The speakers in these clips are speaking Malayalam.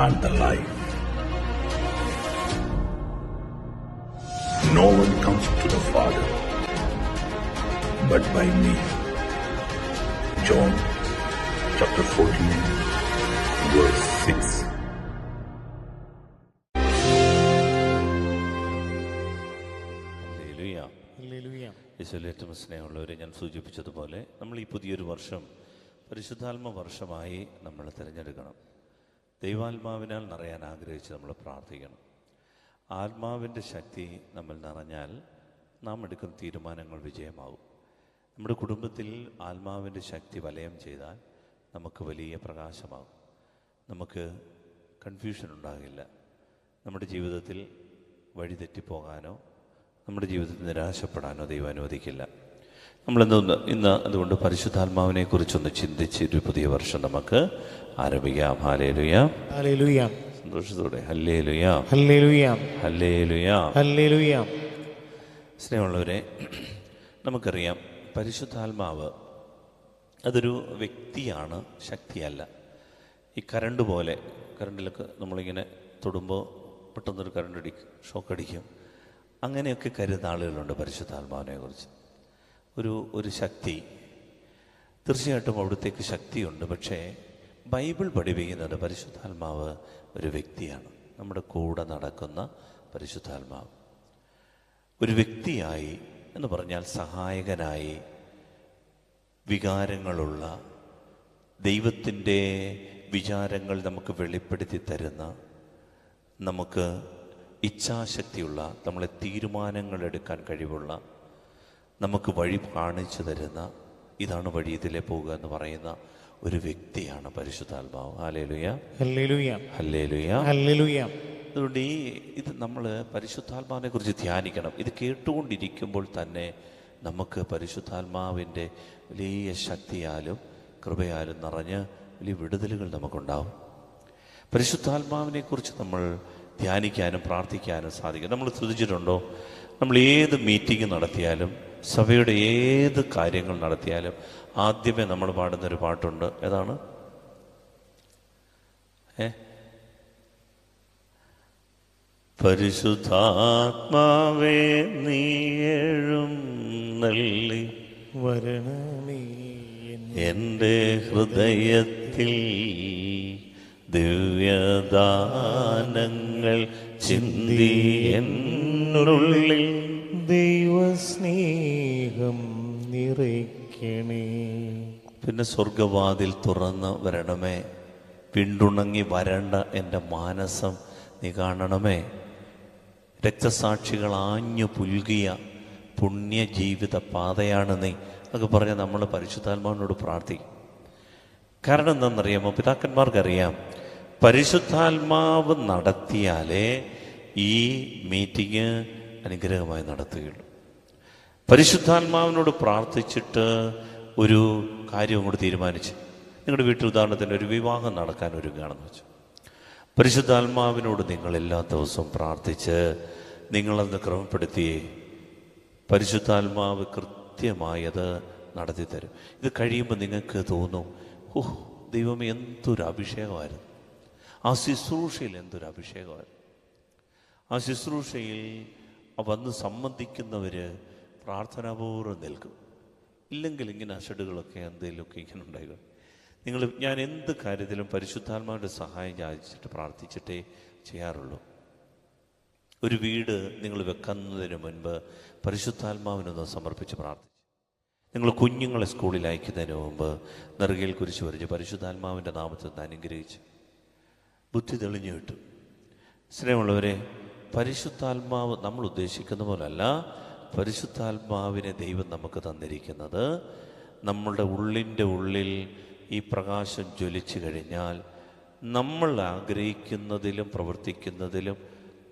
and the life. No one comes to the Father but by me. John chapter 14, verse 6. ഈശോയിൽ ഏറ്റവും സ്നേഹമുള്ളവരെ, ഞാൻ സൂചിപ്പിച്ചതുപോലെ നമ്മൾ ഈ പുതിയൊരു വർഷം പരിശുദ്ധാത്മ വർഷമായി നമ്മൾ തിരഞ്ഞെടുക്കണം. ദൈവാത്മാവിനാൽ നിറയാൻ ആഗ്രഹിച്ച് നമ്മൾ പ്രാർത്ഥിക്കണം. ആത്മാവിൻ്റെ ശക്തി നമ്മൾ നിറഞ്ഞാൽ നാം എടുക്കുന്ന തീരുമാനങ്ങൾ വിജയമാവും. നമ്മുടെ കുടുംബത്തിൽ ആത്മാവിൻ്റെ ശക്തി വലയം ചെയ്താൽ നമുക്ക് വലിയ പ്രകാശമാകും. നമുക്ക് കൺഫ്യൂഷൻ ഉണ്ടാകില്ല. നമ്മുടെ ജീവിതത്തിൽ വഴിതെറ്റിപ്പോകാനോ നമ്മുടെ ജീവിതത്തിൽ നിരാശപ്പെടാനോ ദൈവം അനുവദിക്കില്ല. ഇന്ന് അതുകൊണ്ട് പരിശുദ്ധാത്മാവിനെ കുറിച്ചൊന്ന് ചിന്തിച്ച് ഒരു പുതിയ വർഷം നമുക്ക് ആരംഭിക്കാം. Hallelujah, hallelujah. സന്തോഷത്തോടെ ഹല്ലേലൂയ, ഹല്ലേലൂയ, ഹല്ലേലൂയ, ഹല്ലേലൂയ. സ്നേഹമുള്ളവരെ, നമുക്കറിയാം പരിശുദ്ധാത്മാവ് അതൊരു വ്യക്തിയാണ്, ശക്തിയല്ല. ഈ കറണ്ട് പോലെ, കറണ്ടിലൊക്കെ നമ്മളിങ്ങനെ തൊടുമ്പോൾ പെട്ടെന്നൊരു കറണ്ട് അടിക്കും, ഷോക്കടിക്കും. അങ്ങനെയൊക്കെ കരുതുന്ന ആളുകളുണ്ട് പരിശുദ്ധാത്മാവിനെ കുറിച്ച്. ഒരു ശക്തി, തീർച്ചയായിട്ടും അവിടത്തേക്ക് ശക്തിയുണ്ട്. പക്ഷേ ബൈബിൾ പഠിപ്പിക്കുന്നത് പരിശുദ്ധാത്മാവ് ഒരു വ്യക്തിയാണ്. നമ്മുടെ കൂടെ നടക്കുന്ന പരിശുദ്ധാത്മാവ് ഒരു വ്യക്തിയായി എന്ന് പറഞ്ഞാൽ സഹായകനായി, വികാരങ്ങളുള്ള, ദൈവത്തിൻ്റെ വിചാരങ്ങൾ നമുക്ക് വെളിപ്പെടുത്തി തരുന്ന, നമുക്ക് ഇച്ഛാശക്തിയുള്ള, നമ്മളെ തീരുമാനങ്ങൾ എടുക്കാൻ കഴിവുള്ള, നമുക്ക് വഴി കാണിച്ചു തരുന്ന, ഇതാണ് വഴി, ഇതിലെ പോകുക എന്ന് പറയുന്ന ഒരു വ്യക്തിയാണ് പരിശുദ്ധാത്മാവ്. ഹല്ലേലൂയ, ഹല്ലേലൂയ, ഹല്ലേലൂയ, ഹല്ലേലൂയ. അതുകൊണ്ട് ഇത് നമ്മൾ പരിശുദ്ധാത്മാവിനെ കുറിച്ച് ധ്യാനിക്കണം. ഇത് കേട്ടുകൊണ്ടിരിക്കുമ്പോൾ തന്നെ നമുക്ക് പരിശുദ്ധാത്മാവിൻ്റെ വലിയ ശക്തിയാലും കൃപയാലും നിറഞ്ഞ് വലിയ വിടുതലുകൾ നമുക്കുണ്ടാവും. പരിശുദ്ധാത്മാവിനെ കുറിച്ച് നമ്മൾ ധ്യാനിക്കാനും പ്രാർത്ഥിക്കാനും സാധിക്കും. നമ്മൾ ശ്രദ്ധിച്ചിട്ടുണ്ടോ, നമ്മൾ ഏത് മീറ്റിംഗ് നടത്തിയാലും, സഭയുടെ ഏത് കാര്യങ്ങൾ നടത്തിയാലും ആദ്യമേ നമ്മൾ പാടുന്നൊരു പാട്ടുണ്ട്. ഏതാണ്? പരിശുദ്ധാത്മാവേ നീഴും നല്ലി വരണമേ എൻ്റെ ഹൃദയത്തിൽ, ദിവ്യദാനങ്ങൾ ചിന്തി എന്നുള്ളിൽ ദൈവസ്നേഹം നിറയ്ക്കണേ. പിന്നെ സ്വർഗവാതിൽ തുറന്ന് വരണമേ, പിന്തുണങ്ങി വരണ്ട എൻ്റെ മാനസം നീ കാണണമേ. രക്തസാക്ഷികൾ ആഞ്ഞു പുൽകിയ പുണ്യജീവിത പാതയാണ് നീ എന്നൊക്കെ പറഞ്ഞ് നമ്മൾ പരിശുദ്ധാത്മാവിനോട് പ്രാർത്ഥിക്കും. കാരണം എന്താണെന്നറിയാമോ? പിതാക്കന്മാർക്കറിയാം, പരിശുദ്ധാത്മാവ് നടത്തിയാലേ ഈ മീറ്റിംഗ് അനുഗ്രഹമായി നടത്തുകയുള്ളൂ. പരിശുദ്ധാത്മാവിനോട് പ്രാർത്ഥിച്ചിട്ട് ഒരു കാര്യം കൂടി തീരുമാനിച്ച്, നിങ്ങളുടെ വീട്ടിൽ ഉദാഹരണത്തിന് ഒരു വിവാഹം നടക്കാൻ ഒരുങ്ങുകയാണെന്ന് വെച്ചു, പരിശുദ്ധാത്മാവിനോട് നിങ്ങൾ എല്ലാ ദിവസവും പ്രാർത്ഥിച്ച് നിങ്ങളത് ക്രമപ്പെടുത്തി പരിശുദ്ധാത്മാവ് കൃത്യമായത് നടത്തി തരും. ഇത് കഴിയുമ്പോൾ നിങ്ങൾക്ക് തോന്നും, ദൈവം എന്തൊരു അഭിഷേകമായിരുന്നു, ആ ശുശ്രൂഷയിൽ എന്തൊരു അഭിഷേകമായിരുന്നു. ആ ശുശ്രൂഷയിൽ വന്ന് സംബന്ധിക്കുന്നവർ പ്രാർത്ഥനാപൂർവ്വം നിൽക്കും. ഇല്ലെങ്കിൽ ഇങ്ങനെ അഷടുകളൊക്കെ എന്തെങ്കിലുമൊക്കെ ഇങ്ങനെ ഉണ്ടായിക്കും. ഞാൻ എന്ത് കാര്യത്തിലും പരിശുദ്ധാത്മാവിൻ്റെ സഹായം യാചിച്ചിട്ട് പ്രാർത്ഥിച്ചിട്ടേ ചെയ്യാറുള്ളൂ. ഒരു വീട് നിങ്ങൾ വെക്കുന്നതിന് മുൻപ് പരിശുദ്ധാത്മാവിനൊന്ന് സമർപ്പിച്ച് പ്രാർത്ഥിച്ചു. നിങ്ങൾ കുഞ്ഞുങ്ങളെ സ്കൂളിൽ അയക്കുന്നതിന് മുമ്പ് നെറുകയിൽ കുരിശ് വരച്ച് പരിശുദ്ധാത്മാവിൻ്റെ നാമത്തിൽ നിന്ന് അനുഗ്രഹിച്ച് ബുദ്ധി തെളിഞ്ഞു കിട്ടും. സ്നേഹമുള്ളവരെ, പരിശുദ്ധാത്മാവ് നമ്മൾ ഉദ്ദേശിക്കുന്ന പോലല്ല. പരിശുദ്ധാത്മാവിനെ ദൈവം നമുക്ക് തന്നിരിക്കുന്നത് നമ്മളുടെ ഉള്ളിൻ്റെ ഉള്ളിൽ ഈ പ്രകാശം ജ്വലിച്ചു കഴിഞ്ഞാൽ നമ്മൾ ആഗ്രഹിക്കുന്നതിലും പ്രവർത്തിക്കുന്നതിലും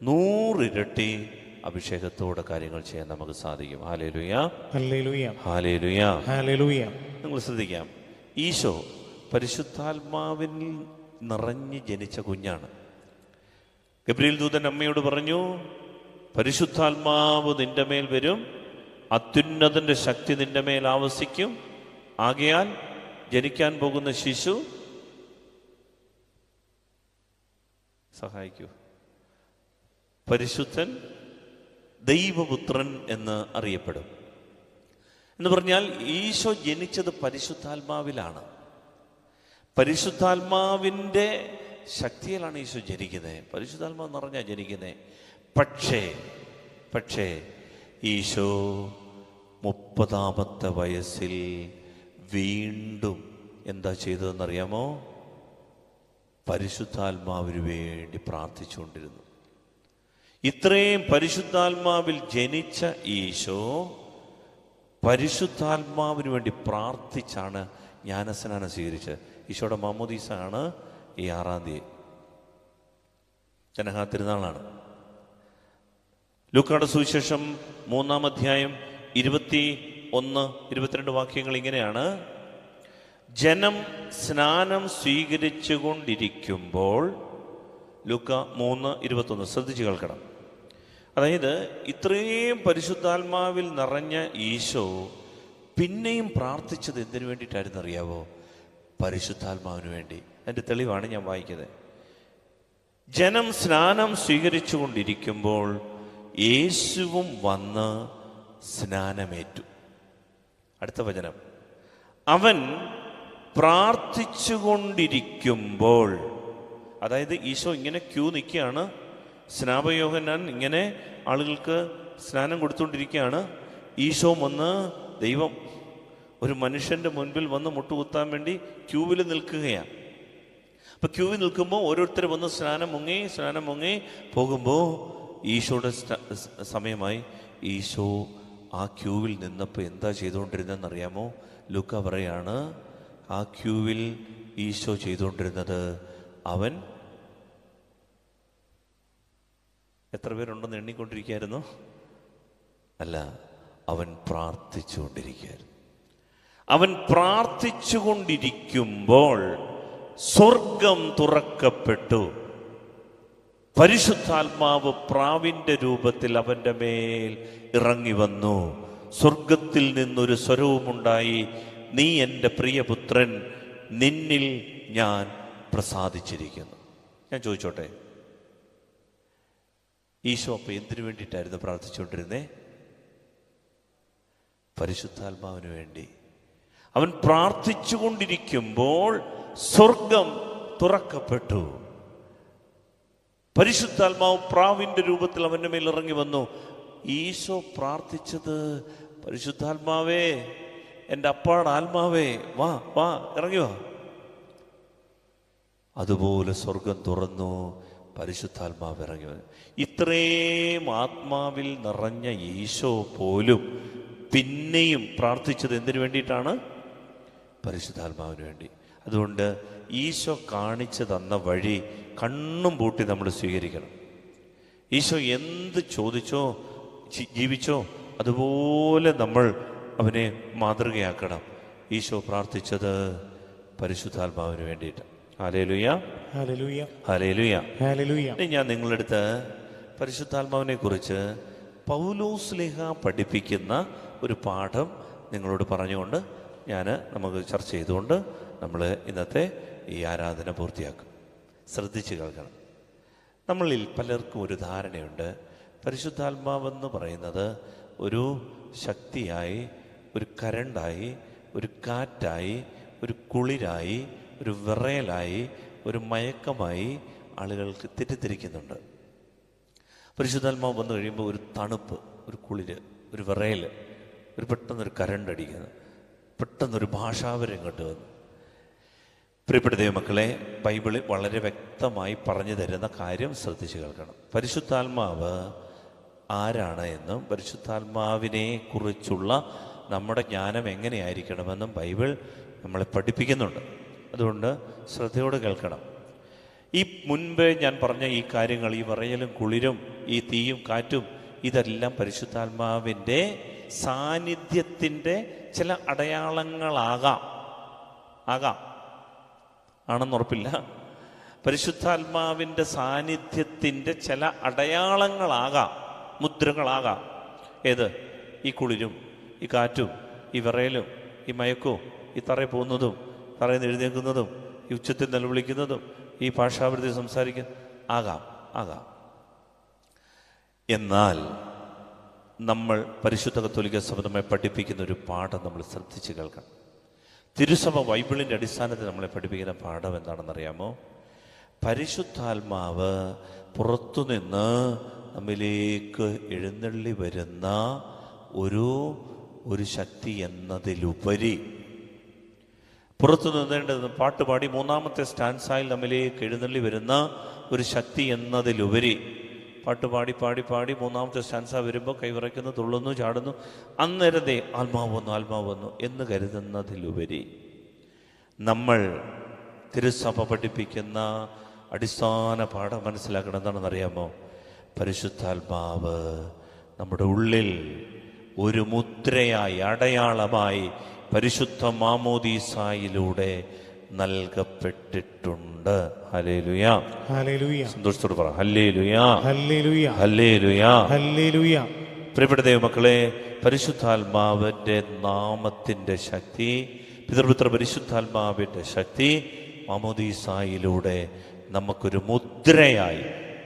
100 ഇരട്ടി അഭിഷേകത്തോടെ കാര്യങ്ങൾ ചെയ്യാൻ നമുക്ക് സാധിക്കും. ഹല്ലേലൂയ, ഹല്ലേലൂയ, ഹല്ലേലൂയ, ഹല്ലേലൂയ. നിങ്ങൾ ശ്രദ്ധിക്കാം, ഈശോ പരിശുദ്ധാത്മാവിൽ നിറഞ്ഞ് ജനിച്ച കുഞ്ഞാണ്. ഗബ്രിയേൽ ദൂതൻ അമ്മയോട് പറഞ്ഞു, പരിശുദ്ധാത്മാവ് നിന്റെ മേൽ വരും, അത്യുന്നതന്റെ ശക്തി നിന്റെ മേൽ ആവസിക്കും, ആകയാൽ ജനിക്കാൻ പോകുന്ന ശിശു സഹായിക്കൂ. പരിശുദ്ധൻ ദൈവപുത്രൻ എന്ന് അറിയപ്പെടും. എന്ന് പറഞ്ഞാൽ ഈശോ ജനിച്ചത് പരിശുദ്ധാത്മാവിലാണ്. പരിശുദ്ധാത്മാവിൻ്റെ ശക്തിയിലാണ് ഈശോ ജനിക്കുന്നത്. പരിശുദ്ധാത്മാവ് നിറഞ്ഞാൽ ജനിക്കുന്നത്. പക്ഷേ ഈശോ 30-ാമത്തെ വയസ്സിൽ വീണ്ടും എന്താ ചെയ്തതെന്നറിയാമോ? പരിശുദ്ധാത്മാവിന് വേണ്ടി പ്രാർത്ഥിച്ചുകൊണ്ടിരുന്നു. ഇത്രയും പരിശുദ്ധാത്മാവിൽ ജനിച്ച ഈശോ പരിശുദ്ധാത്മാവിന് വേണ്ടി പ്രാർത്ഥിച്ചാണ് ജ്ഞാനസ്നാനം സ്വീകരിച്ചത്. ഈശോയുടെ മാമോദീസ ആണ് ഈ 6-ാം തീയതി, ജനഹാ തിരുനാളാണ്. ലൂക്കായുടെ സുവിശേഷം 3-ാം അധ്യായം 21-22 വാക്യങ്ങൾ ഇങ്ങനെയാണ്: ജനം സ്നാനം സ്വീകരിച്ചു കൊണ്ടിരിക്കുമ്പോൾ, ലൂക്ക 3:21 ശ്രദ്ധിച്ചു കേൾക്കണം. അതായത് ഇത്രയും പരിശുദ്ധാത്മാവിൽ നിറഞ്ഞ ഈശോ പിന്നെയും പ്രാർത്ഥിച്ചത് എന്തിനു വേണ്ടിയിട്ടായിരുന്നു അറിയാവോ? പരിശുദ്ധാത്മാവിന് വേണ്ടി. അതിൻ്റെ തെളിവാണ് ഞാൻ വായിക്കുന്നത്. ജനം സ്നാനം സ്വീകരിച്ചു കൊണ്ടിരിക്കുമ്പോൾ യേശുവും വന്ന് സ്നാനമേറ്റു. അടുത്ത വചനം: അവൻ പ്രാർത്ഥിച്ചുകൊണ്ടിരിക്കുമ്പോൾ, അതായത് ഈശോ ഇങ്ങനെ ക്യൂ നിൽക്കുകയാണ്. സ്നാപകയോഹന്നാൻ ഇങ്ങനെ ആളുകൾക്ക് സ്നാനം കൊടുത്തുകൊണ്ടിരിക്കുകയാണ്. ഈശോ വന്ന്, ദൈവം ഒരു മനുഷ്യൻ്റെ മുൻപിൽ വന്ന് മുട്ടുകുത്താൻ വേണ്ടി ക്യൂവിൽ നിൽക്കുകയാണ്. അപ്പം ക്യൂവിൽ നിൽക്കുമ്പോൾ ഓരോരുത്തർ വന്ന് സ്നാനം മുങ്ങി പോകുമ്പോൾ ഈശോയുടെ സമയമായി. ഈശോ ആ ക്യൂവിൽ നിന്നപ്പോൾ എന്താ ചെയ്തുകൊണ്ടിരുന്നതെന്നറിയാമോ? ലൂക്ക പറയാണ്, ആ ക്യൂവിൽ ഈശോ ചെയ്തുകൊണ്ടിരുന്നത്, അവൻ എത്ര പേരുണ്ടെന്ന് എണ്ണിക്കൊണ്ടിരിക്കുകയായിരുന്നു? അല്ല, അവൻ പ്രാർത്ഥിച്ചുകൊണ്ടിരിക്കുകയായിരുന്നു. അവൻ പ്രാർത്ഥിച്ചുകൊണ്ടിരിക്കുമ്പോൾ സ്വർഗം തുറക്കപ്പെട്ടു. പരിശുദ്ധാത്മാവ് പ്രാവിൻ്റെ രൂപത്തിൽ അവൻ്റെ മേൽ ഇറങ്ങി വന്നു. സ്വർഗത്തിൽ നിന്നൊരു സ്വരവുമുണ്ടായി: നീ എൻ്റെ പ്രിയപുത്രൻ, നിന്നിൽ ഞാൻ പ്രസാദിച്ചിരിക്കുന്നു. ഞാൻ ചോദിച്ചോട്ടെ, ഈശോ അപ്പം എന്തിനു വേണ്ടിയിട്ടായിരുന്നു പ്രാർത്ഥിച്ചുകൊണ്ടിരുന്നേ? പരിശുദ്ധാത്മാവിന് വേണ്ടി. അവൻ പ്രാർത്ഥിച്ചുകൊണ്ടിരിക്കുമ്പോൾ സ്വർഗം തുറക്കപ്പെട്ടു. പരിശുദ്ധാത്മാവ് പ്രാവിൻ്റെ രൂപത്തിൽ അവൻ്റെ മേൽ ഇറങ്ങി വന്നു. ഈശോ പ്രാർത്ഥിച്ചത്, പരിശുദ്ധാത്മാവേ, എൻ്റെ അപ്പാടെ ആത്മാവേ, വാ വാ ഇറങ്ങി വാ. അതുപോലെ സ്വർഗം തുറന്നു, പരിശുദ്ധാത്മാവ് ഇറങ്ങി വന്നു. ഇത്രയും ആത്മാവിൽ നിറഞ്ഞ ഈശോ പോലും പിന്നെയും പ്രാർത്ഥിച്ചത് എന്തിനു വേണ്ടിയിട്ടാണ്? പരിശുദ്ധാത്മാവിന് വേണ്ടി. അതുകൊണ്ട് ഈശോ കാണിച്ചു തന്ന വഴി കണ്ണും പൂട്ടി നമ്മൾ സ്വീകരിക്കണം. ഈശോ എന്ത് ചോദിച്ചോ ജീവിച്ചോ അതുപോലെ നമ്മൾ അവനെ മാതൃകയാക്കണം. ഈശോ പ്രാർത്ഥിച്ചത് പരിശുദ്ധാത്മാവിന് വേണ്ടിയിട്ട്. ഹല്ലേലൂയ, ഹല്ലേലൂയ, ഹല്ലേലൂയ, ഹല്ലേലൂയ. ഞാൻ നിങ്ങളുടെ അടുത്ത് പരിശുദ്ധാത്മാവിനെ കുറിച്ച് പൗലോസ് ശ്ലീഹ പഠിപ്പിക്കുന്ന ഒരു പാഠം നിങ്ങളോട് പറഞ്ഞുകൊണ്ട് നമുക്ക് ചർച്ച ചെയ്തുകൊണ്ട് നമ്മൾ ഇന്നത്തെ ഈ ആരാധന പൂർത്തിയാക്കും. ശ്രദ്ധിച്ച് കേൾക്കണം. നമ്മളിൽ പലർക്കും ഒരു ധാരണയുണ്ട്, പരിശുദ്ധാത്മാവെന്ന് പറയുന്നത് ഒരു ശക്തിയായി, ഒരു കരണ്ടായി, ഒരു കാറ്റായി, ഒരു കുളിരായി, ഒരു വിറയലായി, ഒരു മയക്കമായി ആളുകൾക്ക് തെറ്റിദ്ധരിക്കുന്നുണ്ട്. പരിശുദ്ധാത്മാവ് വന്നു കഴിയുമ്പോൾ ഒരു തണുപ്പ്, ഒരു കുളിര്, ഒരു വിറയൽ, ഒരു പെട്ടെന്നൊരു കരണ്ടടിക്കുന്നത്, പെട്ടെന്നൊരു ഭാഷാവരം ഇങ്ങോട്ട് വന്നു. പ്രിയപ്പെട്ട ദൈവമക്കളെ, ബൈബിളിൽ വളരെ വ്യക്തമായി പറഞ്ഞു തരുന്ന കാര്യം ശ്രദ്ധിച്ച് കേൾക്കണം. പരിശുദ്ധാത്മാവ് ആരാണ് എന്നും പരിശുദ്ധാത്മാവിനെ കുറിച്ചുള്ള നമ്മുടെ ജ്ഞാനം എങ്ങനെയായിരിക്കണമെന്നും ബൈബിൾ നമ്മളെ പഠിപ്പിക്കുന്നുണ്ട്. അതുകൊണ്ട് ശ്രദ്ധയോടെ കേൾക്കണം. ഈ മുൻപേ ഞാൻ പറഞ്ഞ ഈ കാര്യങ്ങൾ, ഈ വിറയലും കുളിരും ഈ തീയും കാറ്റും, ഇതെല്ലാം പരിശുദ്ധാത്മാവിൻ്റെ സാന്നിധ്യത്തിൻ്റെ ചില അടയാളങ്ങളാകാം. ആണെന്നുറപ്പില്ല. പരിശുദ്ധാത്മാവിൻ്റെ സാന്നിധ്യത്തിൻ്റെ ചില അടയാളങ്ങളാകാം, മുദ്രകളാകാം. ഏത്? ഈ കുളിരും ഈ കാറ്റും ഈ വിറയലും ഈ മയക്കവും ഈ തറയിൽ പോകുന്നതും തറയിൽ നിന്ന് എഴുന്നേൽക്കുന്നതും ഈ ഉച്ചത്തിൽ നിലവിളിക്കുന്നതും ഈ ഭാഷാവൃത്തി സംസാരിക്കുന്ന ആകാം. എന്നാൽ നമ്മൾ പരിശുദ്ധ കത്തോലിക്ക സഭ നമ്മെ പഠിപ്പിക്കുന്ന ഒരു പാഠം നമ്മൾ ശ്രദ്ധിച്ച് കേൾക്കണം. തിരുസഭ ബൈബിളിൻ്റെ അടിസ്ഥാനത്തിൽ നമ്മളെ പഠിപ്പിക്കുന്ന പാഠം എന്താണെന്നറിയാമോ? പരിശുദ്ധാത്മാവ് പുറത്തുനിന്ന് നമ്മിലേക്ക് എഴുന്നള്ളി വരുന്ന ഒരു ശക്തി എന്നതിലുപരി, പുറത്തു നിന്നേണ്ടത് പാട്ടുപാടി 3-ാമത്തെ സ്റ്റാൻസായിൽ നമ്മിലേക്ക് എഴുന്നള്ളി വരുന്ന ഒരു ശക്തി എന്നതിലുപരി, പാട്ടുപാടി പാടി പാടി 3-ാമത്തെ സ്റ്റാൻസ വരുമ്പോൾ കൈവിറയ്ക്കുന്നു, തുള്ളുന്നു, ചാടുന്നു, അന്നേരത്തെ ആത്മാവ് വന്നു എന്ന് കരുതുന്നതിലുപരി നമ്മൾ തിരുസഭ പഠിപ്പിക്കുന്ന അടിസ്ഥാന പാഠം മനസ്സിലാക്കണം. എന്താണെന്നറിയാമോ? പരിശുദ്ധാത്മാവ് നമ്മുടെ ഉള്ളിൽ ഒരു മുദ്രയായി, അടയാളമായി പരിശുദ്ധ മാമോദീസായിലൂടെ നൽകപ്പെട്ടിട്ടുണ്ട്. Hallelujah, hallelujah. സന്തോഷത്തോട് പറ ഹല്ലേലൂയ, ഹല്ലേലൂയ, ഹല്ലേലൂയ, ഹല്ലേലൂയ. പ്രിയപ്പെട്ട ദൈവമക്കളെ, പരിശുദ്ധാത്മാവിൻ്റെ നാമത്തിൻ്റെ ശക്തി, പിതൃപുത്ര പരിശുദ്ധാത്മാവിൻ്റെ ശക്തി മാമോദീസായിലൂടെ നമുക്കൊരു മുദ്രയായി,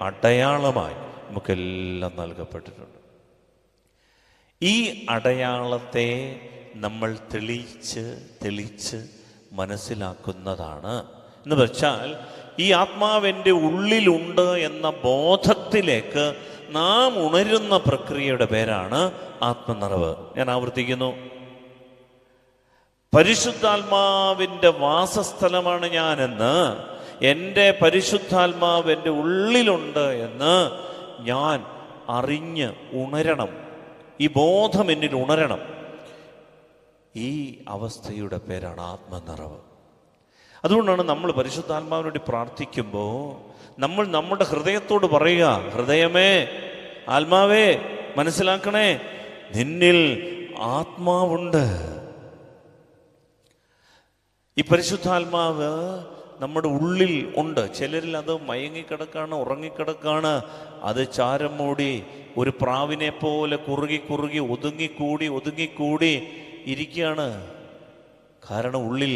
അടയാളമായി നമുക്കെല്ലാം നൽകപ്പെട്ടിട്ടുണ്ട്. ഈ അടയാളത്തെ നമ്മൾ തെളിച്ച് മനസ്സിലാക്കുന്നതാണ്. എന്ന് വെച്ചാൽ ഈ ആത്മാവിൻ്റെ ഉള്ളിലുണ്ട് എന്ന ബോധത്തിലേക്ക് നാം ഉണരുന്ന പ്രക്രിയയുടെ പേരാണ് ആത്മനിറവ്. ഞാൻ ആവർത്തിക്കുന്നു, പരിശുദ്ധാത്മാവിൻ്റെ വാസസ്ഥലമാണ് ഞാനെന്ന്, എൻ്റെ പരിശുദ്ധാത്മാവ് എൻ്റെ ഉള്ളിലുണ്ട് എന്ന് ഞാൻ അറിഞ്ഞ് ഉണരണം. ഈ ബോധം എന്നിൽ ഉണരണം. ഈ അവസ്ഥയുടെ പേരാണ് ആത്മനിറവ്. അതുകൊണ്ടാണ് നമ്മൾ പരിശുദ്ധാത്മാവിന് വേണ്ടി പ്രാർത്ഥിക്കുമ്പോൾ നമ്മൾ നമ്മുടെ ഹൃദയത്തോട് പറയുക, ഹൃദയമേ, ആത്മാവേ, മനസ്സിലാക്കണേ, നിന്നിൽ ആത്മാവുണ്ട്. ഈ പരിശുദ്ധാത്മാവ് നമ്മുടെ ഉള്ളിൽ ഉണ്ട്. ചിലരിൽ അത് മയങ്ങിക്കിടക്കാണ്, ഉറങ്ങിക്കിടക്കാണ്. അത് ചാരം മൂടി ഒരു പ്രാവിനെ പോലെ കുറുകി ഒതുങ്ങിക്കൂടി ഇരിക്കുകയാണ്. കാരണം ഉള്ളിൽ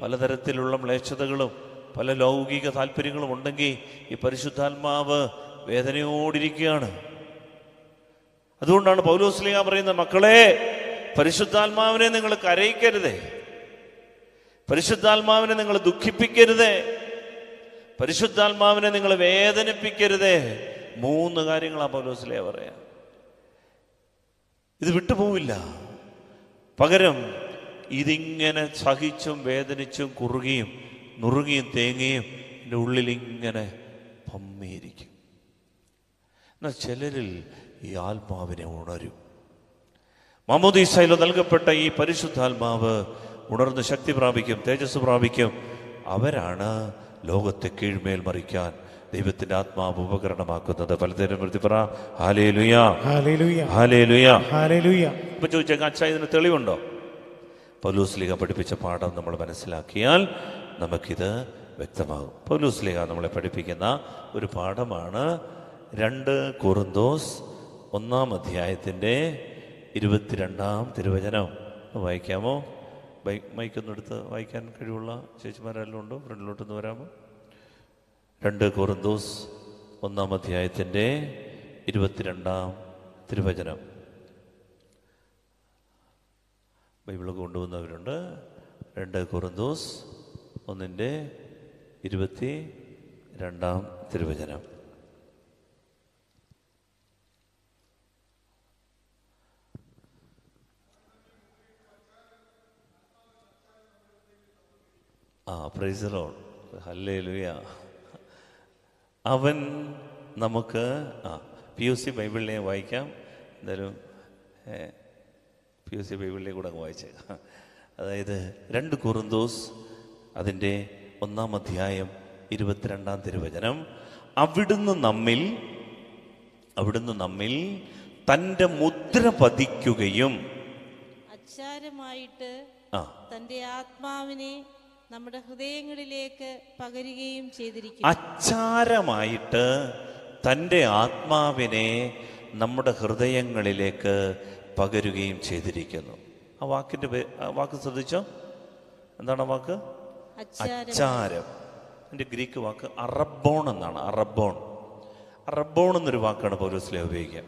പലതരത്തിലുള്ള മ്ലേച്ഛതകളും പല ലൗകിക താല്പര്യങ്ങളും ഉണ്ടെങ്കിൽ ഈ പരിശുദ്ധാത്മാവ് വേദനയോടിരിക്കുകയാണ്. അതുകൊണ്ടാണ് പൗലോസ്ലീഹ പറയുന്നത്, മക്കളെ, പരിശുദ്ധാത്മാവിനെ നിങ്ങൾ കരയിക്കരുതേ, പരിശുദ്ധാത്മാവിനെ നിങ്ങൾ ദുഃഖിപ്പിക്കരുതേ, പരിശുദ്ധാത്മാവിനെ നിങ്ങൾ വേദനിപ്പിക്കരുതേ. 3 കാര്യങ്ങളാണ് പൗലോസ്ലീഹ പറയാ. ഇത് വിട്ടുപോവില്ല. പകരം ഇതിങ്ങനെ സഹിച്ചും വേദനിച്ചും കുറുകിയും നുറുകിയും തേങ്ങിയും എൻ്റെ ഉള്ളിലിങ്ങനെ പമ്മിയിരിക്കും. എന്നാൽ ചിലരിൽ ഈ ആത്മാവിനെ ഉണരും. മാമോദീസയിൽ നൽകപ്പെട്ട ഈ പരിശുദ്ധാത്മാവ് ഉണർന്ന് ശക്തി പ്രാപിക്കും, തേജസ് പ്രാപിക്കും. അവരാണ് ലോകത്തെ കീഴ്മേൽ മറിക്കാൻ ദൈവത്തിന്റെ ആത്മാവ് ഉപകരണമാക്കുന്നത്. പലതരം പ്രതി പറ ഹല്ലേലൂയ, ഹല്ലേലൂയ, ഹല്ലേലൂയ, ഹല്ലേലൂയ. ഇപ്പൊ ചോദിച്ചേക്കാം, അച്ഛാ ഇതിന് തെളിവുണ്ടോ? പൗലോസ്ലീഹ പഠിപ്പിച്ച പാഠം നമ്മൾ മനസ്സിലാക്കിയാൽ നമുക്കിത് വ്യക്തമാകും. പൗലോസ്ലീഹ നമ്മളെ പഠിപ്പിക്കുന്ന ഒരു പാഠമാണ് 2 കൊറിന്തോസ് 1-ാം അധ്യായത്തിൻ്റെ 22-ാം തിരുവചനം. വായിക്കാമോ? മൈക്കൊന്നെടുത്ത് വായിക്കാൻ കഴിവുള്ള ചേച്ചിമാരെല്ലാം ഉണ്ടോ? ഫ്രണ്ടിലോട്ടൊന്ന് വരാമോ? 2 കൊറിന്തോസ് 1-ാം അധ്യായത്തിൻ്റെ 22-ാം തിരുവചനം. ബൈബിളൊക്കെ കൊണ്ടുവന്നവരുണ്ട്. 2 കൊറിന്തോസ് 1-ന്റെ 22-ാം തിരുവചനം. Praise the Lord, hallelujah. അവൻ നമുക്ക് PUC ബൈബിളിനെ വായിക്കാം. എന്തായാലും PUC ബൈബിളിനെ കൂടെ അങ്ങ് വായിച്ചേക്കാം. അതായത് 2 കൊറിന്തോസ് അതിൻ്റെ 1-ാം അധ്യായം 22-ാം തിരുവചനം. അവിടുന്ന് നമ്മിൽ തൻ്റെ മുദ്ര പതിക്കുകയും അച്ചാരമായിട്ട് തൻ്റെ ആത്മാവിനെ നമ്മുടെ ഹൃദയങ്ങളിലേക്ക് പകരുകയും ചെയ്തിരിക്കുന്നു. അച്ചാരമായിട്ട് തൻ്റെ ആത്മാവിനെ നമ്മുടെ ഹൃദയങ്ങളിലേക്ക് പകരുകയും ചെയ്തിരിക്കുന്നു. ആ വാക്ക് ശ്രദ്ധിച്ചോ? എന്താണ് ആ വാക്ക്? അച്ചാരം. അതിൻ്റെ ഗ്രീക്ക് വാക്ക് അറബോൺ എന്നാണ്. അറബോൺ എന്നൊരു വാക്കാണ് പൗലോസ്ലീഹ ഉപയോഗിക്കുക.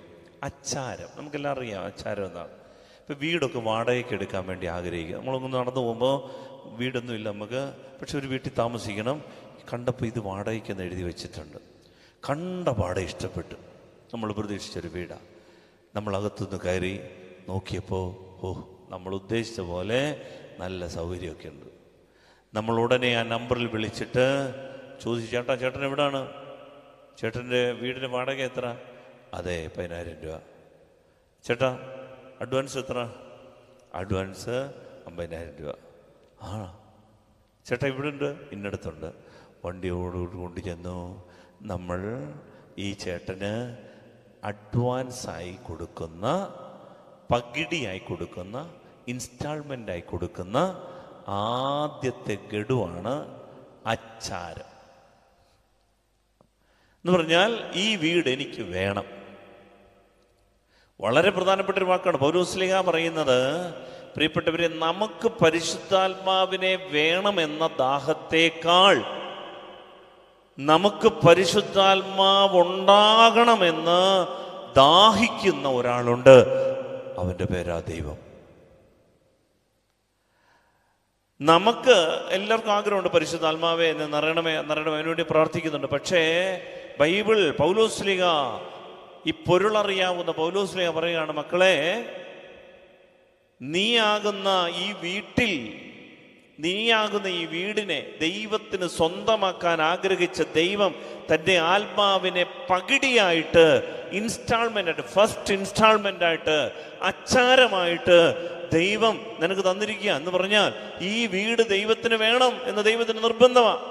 അച്ചാരം, നമുക്കെല്ലാം അറിയാം അച്ചാരം എന്നാണ്. ഇപ്പം വീടൊക്കെ വാടകയ്ക്ക് എടുക്കാൻ വേണ്ടി ആഗ്രഹിക്കുക. നമ്മളൊന്ന് നടന്നു പോകുമ്പോൾ വീടൊന്നുമില്ല നമുക്ക്, പക്ഷെ ഒരു വീട്ടിൽ താമസിക്കണം. കണ്ടപ്പോൾ ഇത് വാടകയ്ക്കെന്ന് എഴുതി വെച്ചിട്ടുണ്ട്. കണ്ട പാടെ ഇഷ്ടപ്പെട്ടു. നമ്മൾ പ്രതീക്ഷിച്ചൊരു വീടാണ്. നമ്മളകത്തുനിന്ന് കയറി നോക്കിയപ്പോൾ നമ്മൾ ഉദ്ദേശിച്ച പോലെ നല്ല സൗകര്യമൊക്കെ ഉണ്ട്. നമ്മൾ ഉടനെ ആ നമ്പറിൽ വിളിച്ചിട്ട് ചോദിച്ചു, ചേട്ടൻ എവിടാണ്? ചേട്ടൻ്റെ വീടിൻ്റെ വാടക എത്ര? അതെ, 10,000 രൂപ. ചേട്ടാ അഡ്വാൻസ് എത്ര? അഡ്വാൻസ് 50,000 രൂപ. ആ ചേട്ടാ ഇവിടെ ഉണ്ട്, ഇന്നടത്തുണ്ട്. വണ്ടിയോട് കൊണ്ട് ചെന്നു. നമ്മൾ ഈ ചേട്ടന് അഡ്വാൻസായി കൊടുക്കുന്ന, പകിടിയായി കൊടുക്കുന്ന, ഇൻസ്റ്റാൾമെൻ്റായി കൊടുക്കുന്ന ആദ്യത്തെ ഗഡുവാണ് അച്ചാരം എന്ന് പറഞ്ഞാൽ ഈ വീട് എനിക്ക് വേണം. വളരെ പ്രധാനപ്പെട്ട ഒരു വാക്കാണ് പൗലോസ്ലീഹ പറയുന്നത്. പ്രിയപ്പെട്ടവരെ, നമുക്ക് പരിശുദ്ധാത്മാവിനെ വേണമെന്ന ദാഹത്തേക്കാൾ നമുക്ക് പരിശുദ്ധാത്മാവുണ്ടാകണമെന്ന് ദാഹിക്കുന്ന ഒരാളുണ്ട്. അവൻ്റെ പേരാ ദൈവം. നമുക്ക് എല്ലാവർക്കും ആഗ്രഹമുണ്ട് പരിശുദ്ധാത്മാവെ എന്ന് നിറയണമേ അതിനുവേണ്ടി പ്രാർത്ഥിക്കുന്നുണ്ട്. പക്ഷേ ബൈബിൾ പൗലോസ്ലീഹ, ഈ പൊരുളറിയാവുന്ന പൗലോസ്ലീഹ പറയുകയാണ്, മക്കളെ, നീയാകുന്ന ഈ വീടിനെ ദൈവത്തിന് സ്വന്തമാക്കാൻ ആഗ്രഹിച്ച ദൈവം തൻ്റെ ആത്മാവിനെ പകിടിയായിട്ട്, ഇൻസ്റ്റാൾമെൻ്റായിട്ട്, ഫസ്റ്റ് ഇൻസ്റ്റാൾമെൻ്റായിട്ട്, അച്ചാരമായിട്ട് ദൈവം നിനക്ക് തന്നിരിക്കുക എന്ന് പറഞ്ഞാൽ ഈ വീട് ദൈവത്തിന് വേണം എന്ന് ദൈവത്തിന് നിർബന്ധമാണ്.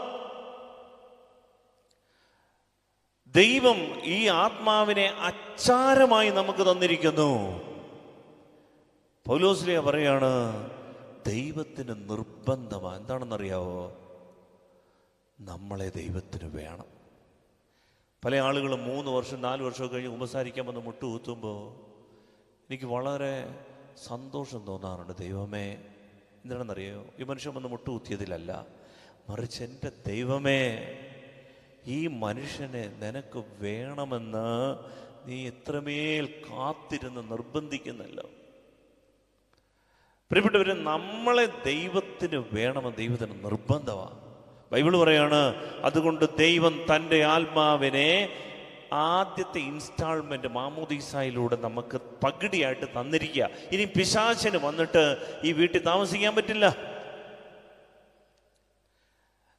ദൈവം ഈ ആത്മാവിനെ അച്ചാരമായി നമുക്ക് തന്നിരിക്കുന്നു. പൗലോസ്ലീഹ പറയാണ്, ദൈവത്തിന് നിർബന്ധമാണ്. എന്താണെന്നറിയാവോ? നമ്മളെ ദൈവത്തിന് വേണം. പല ആളുകളും 3 വർഷം 4 വർഷം കഴിഞ്ഞ് ഉപസാരിക്കാൻ വന്ന് മുട്ടുകുത്തുമ്പോൾ എനിക്ക് വളരെ സന്തോഷം തോന്നാറുണ്ട്. ദൈവമേ, എന്താണെന്നറിയോ? ഈ മനുഷ്യൻ വന്ന് മുട്ടുകുത്തിയതിലല്ല, മറിച്ച് എൻ്റെ ദൈവമേ, ഈ മനുഷ്യനെ നിനക്ക് വേണമെന്ന് നീ എത്രമേൽ കാത്തിരുന്ന് നിർബന്ധിക്കുന്നല്ലോ. പ്രിയപ്പെട്ടവരെ, നമ്മളെ ദൈവത്തിന് വേണമെന്ന് ദൈവത്തിന് നിർബന്ധമാണ്. ബൈബിൾ പറയാണ്, അതുകൊണ്ട് ദൈവം തൻ്റെ ആത്മാവിനെ ആദ്യത്തെ ഇൻസ്റ്റാൾമെന്റ് മാമോദീസായിലൂടെ നമുക്ക് പകിടിയായിട്ട് തന്നിരിക്കുക. ഇനി പിശാചിന് വന്നിട്ട് ഈ വീട്ടിൽ താമസിക്കാൻ പറ്റില്ല.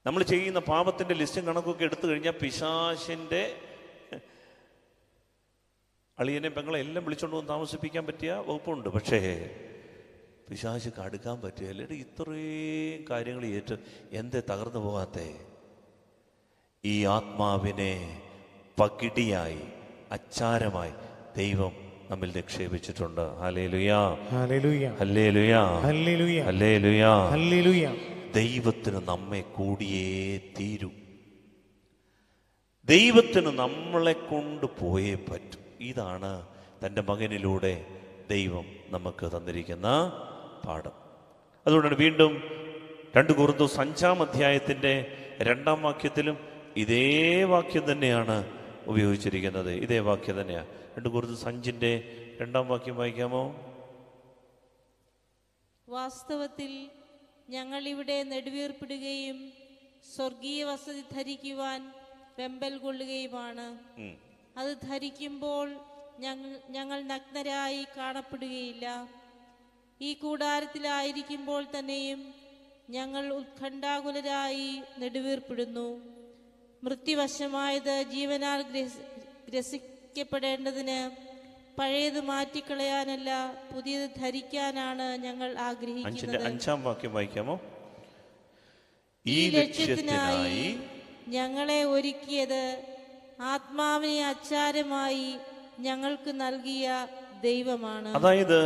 നമ്മൾ ചെയ്യുന്ന പാപത്തിന്റെ ലിസ്റ്റും കണക്കൊക്കെ എടുത്തു കഴിഞ്ഞാൽ പിശാചിന്റെ അളിയനെ പെങ്ങളെ എല്ലാം വിളിച്ചോണ്ട് വന്ന് താമസിപ്പിക്കാൻ പറ്റിയ വകുപ്പുണ്ട്. പക്ഷേ പിശാചിക്ക് അടുക്കാൻ പറ്റുകയല്ല. ഇത്രയും കാര്യങ്ങൾ ഏറ്റ് എന്തേ തകർന്നു പോകാത്തേ? ഈ ആത്മാവിനെ പകിടിയായി, അച്ചാരമായി ദൈവം നമ്മിൽ നിക്ഷേപിച്ചിട്ടുണ്ട്. ഹല്ലേലൂയാ, ഹല്ലേലൂയ, ഹല്ലേലൂയാ, ഹല്ലേലൂയ, ഹല്ലേലൂയാ, ഹല്ലേലൂയ. ദൈവത്തിന് നമ്മെ കൂടിയേ തീരൂ. ദൈവത്തിന് നമ്മളെ കൊണ്ട് പോയേ പറ്റും. ഇതാണ് തൻ്റെ മകനിലൂടെ ദൈവം നമുക്ക് തന്നിരിക്കുന്ന പാഠം. അതുകൊണ്ടാണ് വീണ്ടും 2 കൊരിന്ത്യർ 5-ാം അധ്യായത്തിൻ്റെ 2-ാം വാക്യത്തിലും ഇതേ വാക്യം തന്നെയാണ് ഉപയോഗിച്ചിരിക്കുന്നത്. ഇതേ വാക്യം തന്നെയാണ്. 2 കൊരിന്ത്യർ 5-ന്റെ 2-ാം വാക്യം വായിക്കാമോ? വാസ്തവത്തിൽ ഞങ്ങൾ ഇവിടെ നെടുവീർപ്പിടുകയും സ്വർഗീയ വസതി ധരിക്കുവാൻ വെമ്പൽ കൊള്ളുകയുമാണ്. അത് ധരിക്കുമ്പോൾ ഞങ്ങൾ നഗ്നരായി കാണപ്പെടുകയില്ല. ഈ കൂടാരത്തിലായിരിക്കുമ്പോൾ തന്നെയും ഞങ്ങൾ ഉത്കണ്ഠാകുലരായി നെടുവീർപ്പിടുന്നു. മൃത്യുവശമായത് ജീവനാൽ ഗ്രസിക്കപ്പെടേണ്ടതിന് പഴയത് മാറ്റിക്കളയാനല്ല, പുതിയത് ധരിക്കാനാണ് ഞങ്ങൾ ആഗ്രഹിക്കുന്നത്. 5-ാം വാക്യം വായിക്കാമോ? ഈ ലക്ഷ്യത്തിനായി ഞങ്ങളെ ഒരുക്കിയത് ആത്മാവിനെ അച്ചാരമായി ഞങ്ങൾക്ക് നൽകിയ ദൈവമാണ്. അതായത്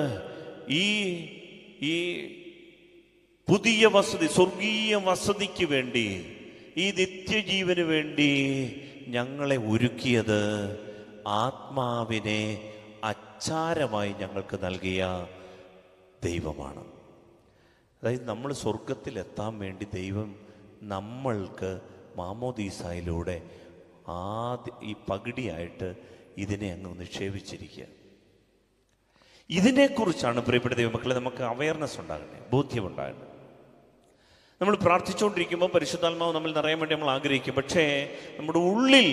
ഈ പുതിയ വസതി, സ്വർഗീയ വസതിക്ക് വേണ്ടി, ഈ നിത്യജീവന് വേണ്ടി ഞങ്ങളെ ഒരുക്കിയത് ആത്മാവിനെ അച്ചാരമായി ഞങ്ങൾക്ക് നൽകിയ ദൈവമാണ്. അതായത് നമ്മൾ സ്വർഗത്തിലെത്താൻ വേണ്ടി ദൈവം നമ്മൾക്ക് മാമോദീസായിലൂടെ ഈ പകിടിയായിട്ട് ഇതിനെ അങ്ങ് നിക്ഷേപിച്ചിരിക്കുക. ഇതിനെക്കുറിച്ചാണ് പ്രിയപ്പെട്ട ദൈവമക്കളെ നമുക്ക് അവയർനെസ് ഉണ്ടാകണേ, ബോധ്യമുണ്ടാകണേ. നമ്മൾ പ്രാർത്ഥിച്ചുകൊണ്ടിരിക്കുമ്പോൾ പരിശുദ്ധാത്മാവ് നമ്മൾ നിറയാൻ വേണ്ടി നമ്മൾ ആഗ്രഹിക്കും. പക്ഷേ നമ്മുടെ ഉള്ളിൽ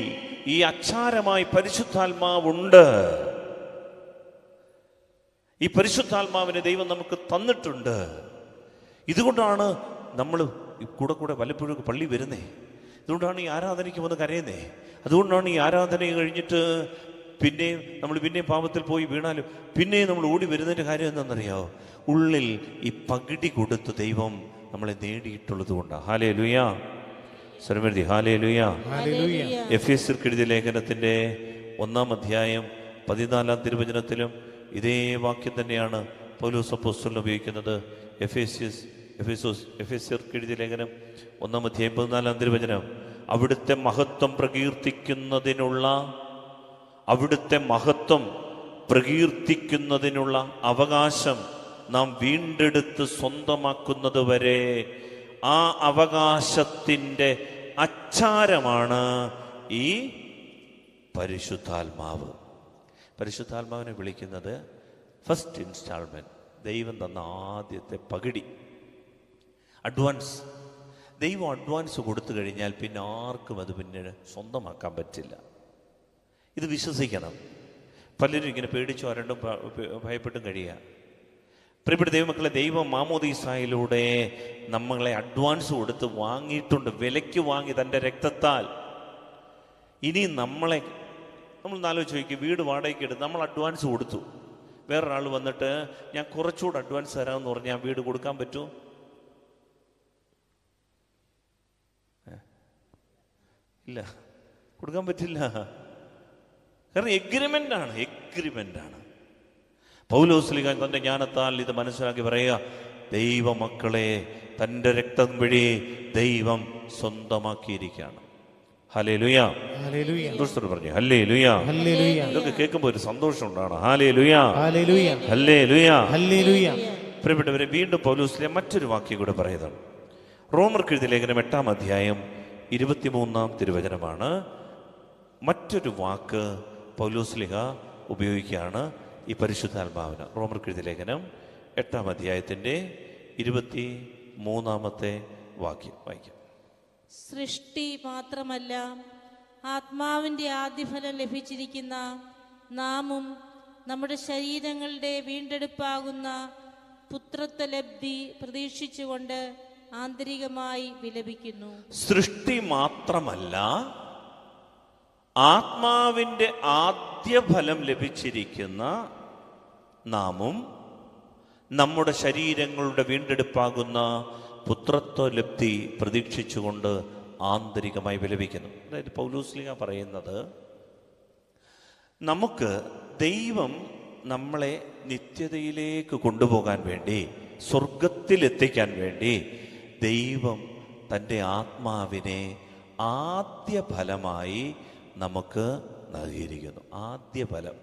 ഈ അച്ചാരമായി പരിശുദ്ധാത്മാവുണ്ട്. ഈ പരിശുദ്ധാത്മാവിനെ ദൈവം നമുക്ക് തന്നിട്ടുണ്ട്. ഇതുകൊണ്ടാണ് നമ്മൾ കൂടെ വല്ലപ്പോഴും പള്ളി വരുന്നേ. അതുകൊണ്ടാണ് ഈ ആരാധനയ്ക്ക് വന്ന് കരയുന്നേ. അതുകൊണ്ടാണ് ഈ ആരാധന കഴിഞ്ഞിട്ട് പിന്നെയും പാപത്തിൽ പോയി വീണാലും പിന്നെയും നമ്മൾ ഓടി വരുന്നതിൻ്റെ കാര്യം എന്താണെന്നറിയാമോ? ഉള്ളിൽ ഈ പകിടി കൊടുത്ത് ദൈവം നമ്മളെ നേടിയിട്ടുള്ളത് കൊണ്ടാണ്. Hallelujah, സ്വരമെഴുതി hallelujah. എഫേസ്യർക്ക് എഴുതിയ ലേഖനത്തിൻ്റെ 1-ാം അധ്യായം 14-ാം തിരുവചനത്തിലും ഇതേ വാക്യം തന്നെയാണ് പൗലോസ് അപ്പോസ്തലൻ ഉപയോഗിക്കുന്നത്. എഫേസ്യർക്ക് എഴുതിയ ലേഖനം 1-ാം അധ്യായം 14-ാം തിരുവചനം, അവിടുത്തെ മഹത്വം പ്രകീർത്തിക്കുന്നതിനുള്ള അവകാശം നാം വീണ്ടെടുത്ത് സ്വന്തമാക്കുന്നത് വരെ ആ അവകാശത്തിൻ്റെ അച്ചാരമാണ് ഈ പരിശുദ്ധാത്മാവ്. പരിശുദ്ധാത്മാവിനെ വിളിക്കുന്നത് ഫസ്റ്റ് ഇൻസ്റ്റാൾമെൻറ്റ്, ദൈവം തന്ന ആദ്യത്തെ പകിടി, അഡ്വാൻസ്. ദൈവം അഡ്വാൻസ് കൊടുത്തു കഴിഞ്ഞാൽ പിന്നെ ആർക്കും അത് പിന്നീട് സ്വന്തമാക്കാൻ പറ്റില്ല. ഇത് വിശ്വസിക്കണം. പലരും ഇങ്ങനെ പേടിച്ചോ അരണ്ടും ഭയപ്പെട്ടും കഴിയുക. പ്രിയപ്പെട്ട ദൈവമക്കളെ, ദൈവം മാമോദീസായിലൂടെ നമ്മളെ അഡ്വാൻസ് കൊടുത്ത് വാങ്ങിയിട്ടുണ്ട്, വിലയ്ക്ക് വാങ്ങി തൻ്റെ രക്തത്താൽ. ഇനി നമ്മൾ ആലോചിച്ച് നോക്കി, വീട് വാടകയ്ക്ക് എടുത്ത് നമ്മൾ അഡ്വാൻസ് കൊടുത്തു. വേറൊരാൾ വന്നിട്ട് ഞാൻ കുറച്ചുകൂടെ അഡ്വാൻസ് തരാമെന്ന് പറഞ്ഞാൽ ഞാൻ വീട് കൊടുക്കാൻ പറ്റുമോ? ഇല്ല, കൊടുക്കാൻ പറ്റില്ല. കാരണം എഗ്രിമെൻ്റ് ആണ്. പൗലോസ്ലീഹ തൻ്റെ ജ്ഞാനത്താൽ ഇത് മനസ്സിലാക്കി പറയുക, ദൈവമക്കളെ തൻ്റെ രക്തം വഴി ദൈവം സ്വന്തമാക്കിയിരിക്കുകയാണ്. ഹല്ലേലൂയ, പറഞ്ഞു ഹല്ലേലൂയ. ഇതൊക്കെ കേൾക്കുമ്പോൾ ഒരു സന്തോഷം ഉണ്ടാണ്. Hallelujah, hallelujah. പ്രിയപ്പെട്ടവരെ, വീണ്ടും പൗലോസ്ലീഹ മറ്റൊരു വാക്യം കൂടെ പറയുന്നത് റോമർക്ക് എഴുതിയ ലേഖനം 8-ാം അധ്യായം 23-ാം തിരുവചനമാണ്. മറ്റൊരു വാക്ക് പൗലോസ്ലീഹ ഉപയോഗിക്കുകയാണ് ഈ പരിശുദ്ധാത്മാവിന്. റോമർക്ക് എഴുതിയ ലേഖനം 8-ാം അധ്യായത്തിൻ്റെ 23-ാമത്തെ വാക്യം വായിക്കാം. സൃഷ്ടി മാത്രമല്ല, ആത്മാവിൻ്റെ ആദ്യഫലം ലഭിച്ചിരിക്കുന്ന നാമും നമ്മുടെ ശരീരങ്ങളുടെ വീണ്ടെടുപ്പാകുന്ന പുത്രത്വലബ്ധി പ്രതീക്ഷിച്ചുകൊണ്ട് ആന്തരികമായി വിലപിക്കുന്നു. സൃഷ്ടി മാത്രമല്ല, ആത്മാവിൻ്റെ ആദ്യഫലം ലഭിച്ചിരിക്കുന്ന നാമും നമ്മുടെ ശരീരങ്ങളുടെ വീണ്ടെടുപ്പാകുന്ന പുത്രത്വലബ്ധി പ്രതീക്ഷിച്ചുകൊണ്ട് ആന്തരികമായി വിലപിക്കുന്നു. അതായത് പൗലോസ്ലീഹ പറയുന്നത്, നമുക്ക് ദൈവം നമ്മളെ നിത്യതയിലേക്ക് കൊണ്ടുപോകാൻ വേണ്ടി, സ്വർഗത്തിലെത്തിക്കാൻ വേണ്ടി ദൈവം തൻ്റെ ആത്മാവിനെ ആദ്യ ഫലമായി നമുക്ക് നൽകിയിരിക്കുന്നു. ആദ്യ ഫലം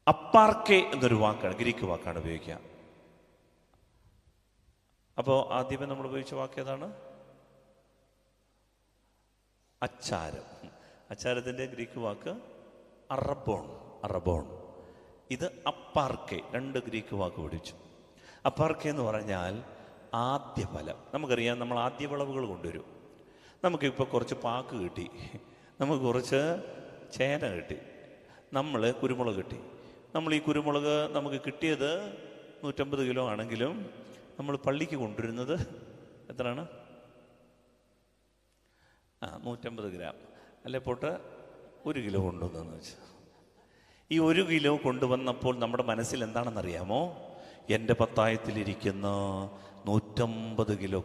അപ്പാർക്കെ എന്നൊരു വാക്കാണ്, ഗ്രീക്ക് വാക്കാണ് ഉപയോഗിക്കുക. അപ്പോൾ ആദ്യമേ നമ്മൾ ഉപയോഗിച്ച വാക്ക് ഏതാണ്? അച്ചാരം. അച്ചാരത്തിൻ്റെ ഗ്രീക്ക് വാക്ക് അറബോൺ. ഇത് അപ്പാർക്കെ, 2 ഗ്രീക്ക് വാക്ക് പഠിച്ചു. അപ്പാർക്കെ എന്ന് പറഞ്ഞാൽ ആദ്യ ഫലം. നമുക്കറിയാം, നമ്മൾ ആദ്യ വിളവുകൾ കൊണ്ടുവരും. നമുക്കിപ്പോൾ കുറച്ച് പാക്ക് കിട്ടി, നമുക്ക് കുറച്ച് ചേന കിട്ടി, നമ്മൾ കുരുമുളക് കിട്ടി. നമ്മൾ ഈ കുരുമുളക് നമുക്ക് കിട്ടിയത് 150 കിലോ ആണെങ്കിലും നമ്മൾ പള്ളിക്ക് കൊണ്ടുവരുന്നത് എത്രയാണ്? 150 ഗ്രാം. അല്ലെ പോട്ട് 1 കിലോ കൊണ്ടുവന്നെന്ന് വെച്ചാൽ, ഈ 1 കിലോ കൊണ്ടുവന്നപ്പോൾ നമ്മുടെ മനസ്സിൽ എന്താണെന്നറിയാമോ? എൻ്റെ പത്തായത്തിലിരിക്കുന്ന 150 കിലോ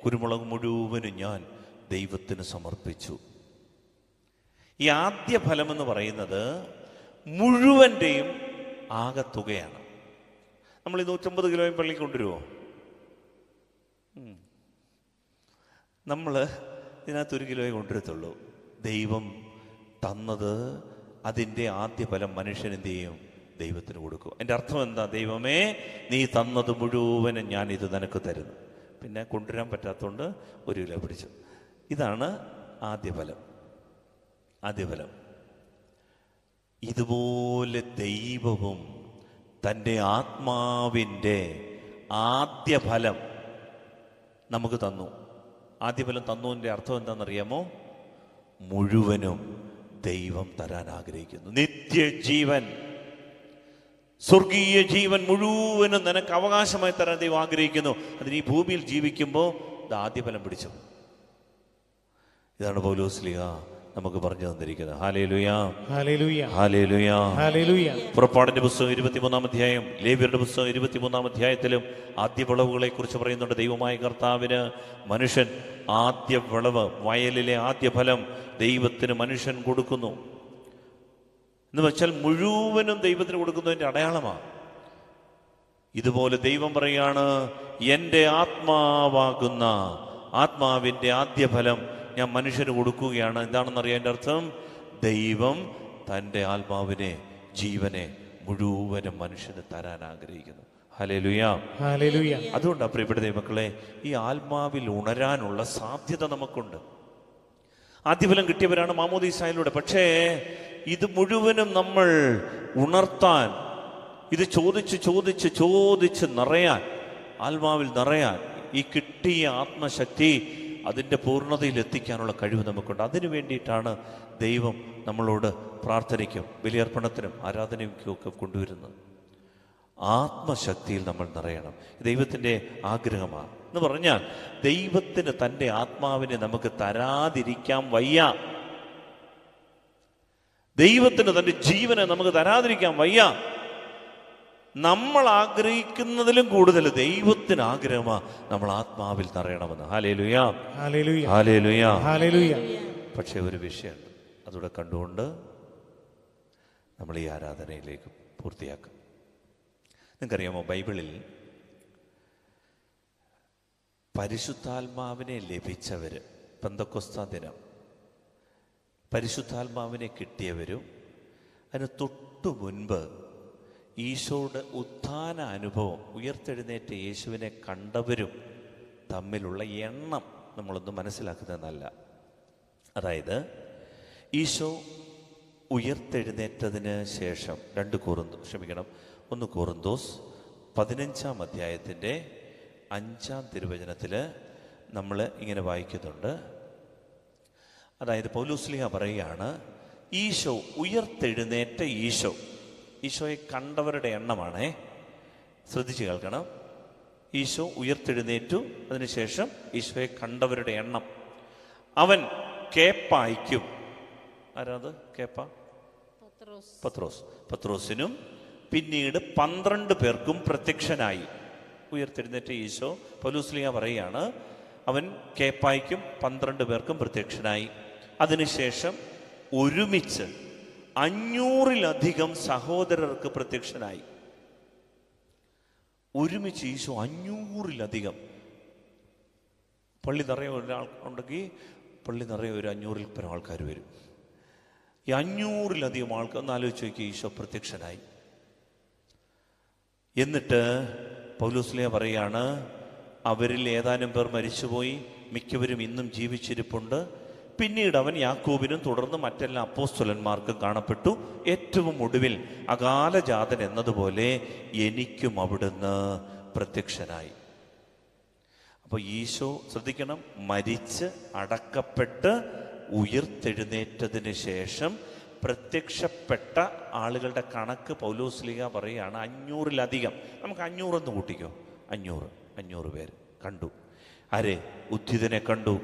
കുരുമുളക് മുഴുവനും ഞാൻ ദൈവത്തിന് സമർപ്പിച്ചു. ഈ ആദ്യ ഫലമെന്ന് പറയുന്നത് മുഴുവൻ്റെയും ആകത്തുകയാണ്. നമ്മൾ ഈ 150 കിലോയും പള്ളിക്ക് കൊണ്ടുവരുമോ? നമ്മൾ ഇതിനകത്ത് 1 കിലോയെ കൊണ്ടുവരത്തുള്ളൂ. ദൈവം തന്നത് അതിൻ്റെ ആദ്യ ഫലം മനുഷ്യൻ എന്ത് ചെയ്യും? ദൈവത്തിന് കൊടുക്കും. എൻ്റെ അർത്ഥം എന്താ? ദൈവമേ, നീ തന്നത് മുഴുവനും ഞാൻ ഇത് നിനക്ക് തരുന്നു. പിന്നെ കൊണ്ടുവരാൻ പറ്റാത്തതുകൊണ്ട് 1 കിലോ പിടിച്ചു. ഇതാണ് ആദ്യ ഫലം. ഇതുപോലെ ദൈവവും തൻ്റെ ആത്മാവിൻ്റെ ആദ്യ ഫലം നമുക്ക് തന്നു. ആദ്യ ഫലം തന്നതിൻ്റെ അർത്ഥം എന്താണെന്നറിയാമോ? മുഴുവനും ദൈവം തരാൻ ആഗ്രഹിക്കുന്നു. നിത്യജീവൻ, സ്വർഗീയ ജീവൻ മുഴുവനും നിനക്ക് അവകാശമായി തരാൻ ദൈവം ആഗ്രഹിക്കുന്നു. അതിന് ഈ ഭൂമിയിൽ ജീവിക്കുമ്പോൾ ഇത് ആദ്യ ഫലം പിടിച്ചു. ഇതാണ് പൗലോസ്ലീഹ നമുക്ക് പറഞ്ഞു തന്നിരിക്കുന്നത്. ഹല്ലേലൂയ, ഹല്ലേലൂയ, ഹല്ലേലൂയ, ഹല്ലേലൂയ. പുറപ്പാടിന്റെ പുസ്തകം 23-ാം അധ്യായം, ലേവ്യരുടെ പുസ്തകം 23-ാം അധ്യായത്തിലും ആദ്യ വിളവുകളെ കുറിച്ച് പറയുന്നുണ്ട്. ദൈവമായ കർത്താവിന് മനുഷ്യൻ ആദ്യ വിളവ്, വയലിലെ ആദ്യ ഫലം ദൈവത്തിന് മനുഷ്യൻ കൊടുക്കുന്നു എന്ന് വെച്ചാൽ മുഴുവനും ദൈവത്തിന് കൊടുക്കുന്നതിൻ്റെ അടയാളമാണ്. ഇതുപോലെ ദൈവം പറയാണ്, എൻ്റെ ആത്മാവാകുന്ന ആത്മാവിൻ്റെ ആദ്യ ഫലം ഞാൻ മനുഷ്യന് കൊടുക്കുകയാണ്. എന്താണെന്നറിയാൻ എൻ്റെ അർത്ഥം? ദൈവം തൻ്റെ ആത്മാവിനെ, ജീവനെ മുഴുവനും മനുഷ്യന് തരാൻ ആഗ്രഹിക്കുന്നു. Hallelujah, hallelujah. അതുകൊണ്ടാണ് പ്രിയപ്പെട്ട ദൈവമക്കളെ, ഈ ആത്മാവിൽ ഉണരാനുള്ള സാധ്യത നമുക്കുണ്ട്. ആദ്യഫലം കിട്ടിയവരാണ് മാമോദീസായിലൂടെ. പക്ഷേ ഇത് മുഴുവനും നമ്മൾ ഉണർത്താൻ, ഇത് ചോദിച്ച് നിറയാൻ, ആത്മാവിൽ നിറയാൻ, ഈ കിട്ടിയ ആത്മശക്തി അതിൻ്റെ പൂർണ്ണതയിൽ എത്തിക്കാനുള്ള കഴിവ് നമുക്കുണ്ട്. അതിനു വേണ്ടിയിട്ടാണ് ദൈവം നമ്മളോട് പ്രാർത്ഥനയ്ക്കും ബലിയർപ്പണത്തിനും ആരാധനയ്ക്കും ഒക്കെ കൊണ്ടുവരുന്നത്. ആത്മശക്തിയിൽ നമ്മൾ നിറയണം. ദൈവത്തിൻ്റെ ആഗ്രഹമാണ് എന്ന് പറഞ്ഞാൽ ദൈവത്തിന് തൻ്റെ ആത്മാവിനെ നമുക്ക് തരാതിരിക്കാൻ വയ്യ. ദൈവത്തിന് തൻ്റെ ജീവനെ നമുക്ക് തരാതിരിക്കാൻ വയ്യ. നമ്മൾ ആഗ്രഹിക്കുന്നതിലും കൂടുതൽ ദൈവത്തിന് ആഗ്രഹമാ നമ്മൾ ആത്മാവിൽ നിറയണമെന്ന്. ഹല്ലേലൂയ, ഹല്ലേലൂയ, ഹല്ലേലൂയ, ഹല്ലേലൂയ. പക്ഷേ ഒരു വിഷയമുണ്ട്. അതൂടെ കണ്ടുകൊണ്ട് നമ്മൾ ഈ ആരാധനയിലേക്ക് പൂർത്തിയാക്കും. നിങ്ങൾക്കറിയാമോ, ബൈബിളിൽ പരിശുദ്ധാത്മാവിനെ ലഭിച്ചവർ, പെന്തക്കോസ്താ ദിനം പരിശുദ്ധാത്മാവിനെ കിട്ടിയവരും അതിന് തൊട്ടു മുൻപ് ഈശോയുടെ ഉത്ഥാന അനുഭവം, ഉയർത്തെഴുന്നേറ്റ യേശുവിനെ കണ്ടവരും തമ്മിലുള്ള എണ്ണം നമ്മളൊന്ന് മനസ്സിലാക്കുന്നതല്ല. അതായത് ഈശോ ഉയർത്തെഴുന്നേറ്റതിന് ശേഷം 1 കൊറിന്തോസ് 15-ാം അധ്യായത്തിൻ്റെ 5-ാം തിരുവചനത്തിൽ നമ്മൾ ഇങ്ങനെ വായിക്കുന്നുണ്ട്. അതായത് പൗലോസ്ലീഹ പറയുകയാണ്, ഈശോ ഉയർത്തെഴുന്നേറ്റ ഈശോയെ കണ്ടവരുടെ എണ്ണമാണേ. ശ്രദ്ധിച്ച് കേൾക്കണം. ഈശോ ഉയർത്തെഴുന്നേറ്റു, അതിനുശേഷം ഈശോയെ കണ്ടവരുടെ എണ്ണം. അവൻ കേപ്പായിക്കും. ആരാത് കേപ്പ? പത്രോസിനും പിന്നീട് 12 പേർക്കും പ്രത്യക്ഷനായി. ഉയർത്തെഴുന്നേറ്റ ഈശോ, പൗലോസ്ലീഹ പറയുകയാണ്, അവൻ കേപ്പായിക്കും 12 പേർക്കും പ്രത്യക്ഷനായി. അതിനുശേഷം ഒരുമിച്ച് 500-ലധികം സഹോദരർക്ക് പ്രത്യക്ഷനായി. ഒരുമിച്ച് ഈശോ 500-ലധികം. പള്ളി നിറയെ ഒരാൾ ഉണ്ടെങ്കിൽ പള്ളി നിറയെ ഒരു 500-ൽ പരം ആൾക്കാർ വരും. ഈ 500-ലധികം ആൾക്ക് ഒന്ന് ആലോചിച്ച് നോക്കി, ഈശോ പ്രത്യക്ഷനായി. എന്നിട്ട് പൗലോസ്ലീഹ പറയാണ്, അവരിൽ ഏതാനും പേർ മരിച്ചുപോയി, മിക്കവരും ഇന്നും ജീവിച്ചിരിപ്പുണ്ട്. പിന്നീട് അവൻ യാക്കോബിനും തുടർന്ന് മറ്റെല്ലാ അപ്പോസ്തലന്മാർക്കും കാണപ്പെട്ടു. ഏറ്റവും ഒടുവിൽ അകാലജാതൻ എന്നതുപോലെ എനിക്കും അവിടുന്ന് പ്രത്യക്ഷനായി. അപ്പോൾ ഈശോ, ശ്രദ്ധിക്കണം, മരിച്ച് അടക്കപ്പെട്ട് ഉയർത്തെഴുന്നേറ്റതിന് ശേഷം പ്രത്യക്ഷപ്പെട്ട ആളുകളുടെ കണക്ക് പൗലോസ്ലീഹ പറയുകയാണ് 500-ലധികം. നമുക്ക് 500 എന്ന് കൂട്ടിക്കോ. 500 പേര് കണ്ടു. ആരെ? ഉദ്ധിതനെ കണ്ടു.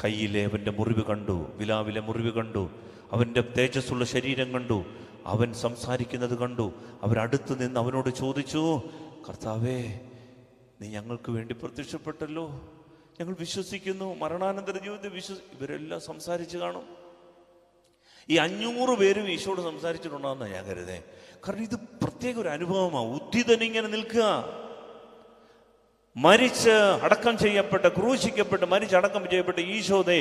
കയ്യിലെ അവൻ്റെ മുറിവ് കണ്ടു, വിലാവിലെ മുറിവ് കണ്ടു, അവൻ്റെ തേജസ്സുള്ള ശരീരം കണ്ടു, അവൻ സംസാരിക്കുന്നത് കണ്ടു. അവരടുത്ത് നിന്ന് അവനോട് ചോദിച്ചു, കർത്താവേ, നീ ഞങ്ങൾക്ക് വേണ്ടി പ്രത്യക്ഷപ്പെട്ടല്ലോ, ഞങ്ങൾ വിശ്വസിക്കുന്നു, മരണാനന്തര ജീവിതത്തിൽ ഇവരെല്ലാം സംസാരിച്ചു കാണും. ഈ 500 പേരും ഈശോട് സംസാരിച്ചിട്ടുണ്ടാകുന്ന ഞാൻ കരുതേ. കാരണം ഇത് പ്രത്യേക ഒരു അനുഭവമാണ്. ഉദ്ധിതനിങ്ങനെ നിൽക്കുക, മരിച്ച് അടക്കം ചെയ്യപ്പെട്ട, ക്രൂശിക്കപ്പെട്ട് മരിച്ചടക്കം ചെയ്യപ്പെട്ട ഈശോദേ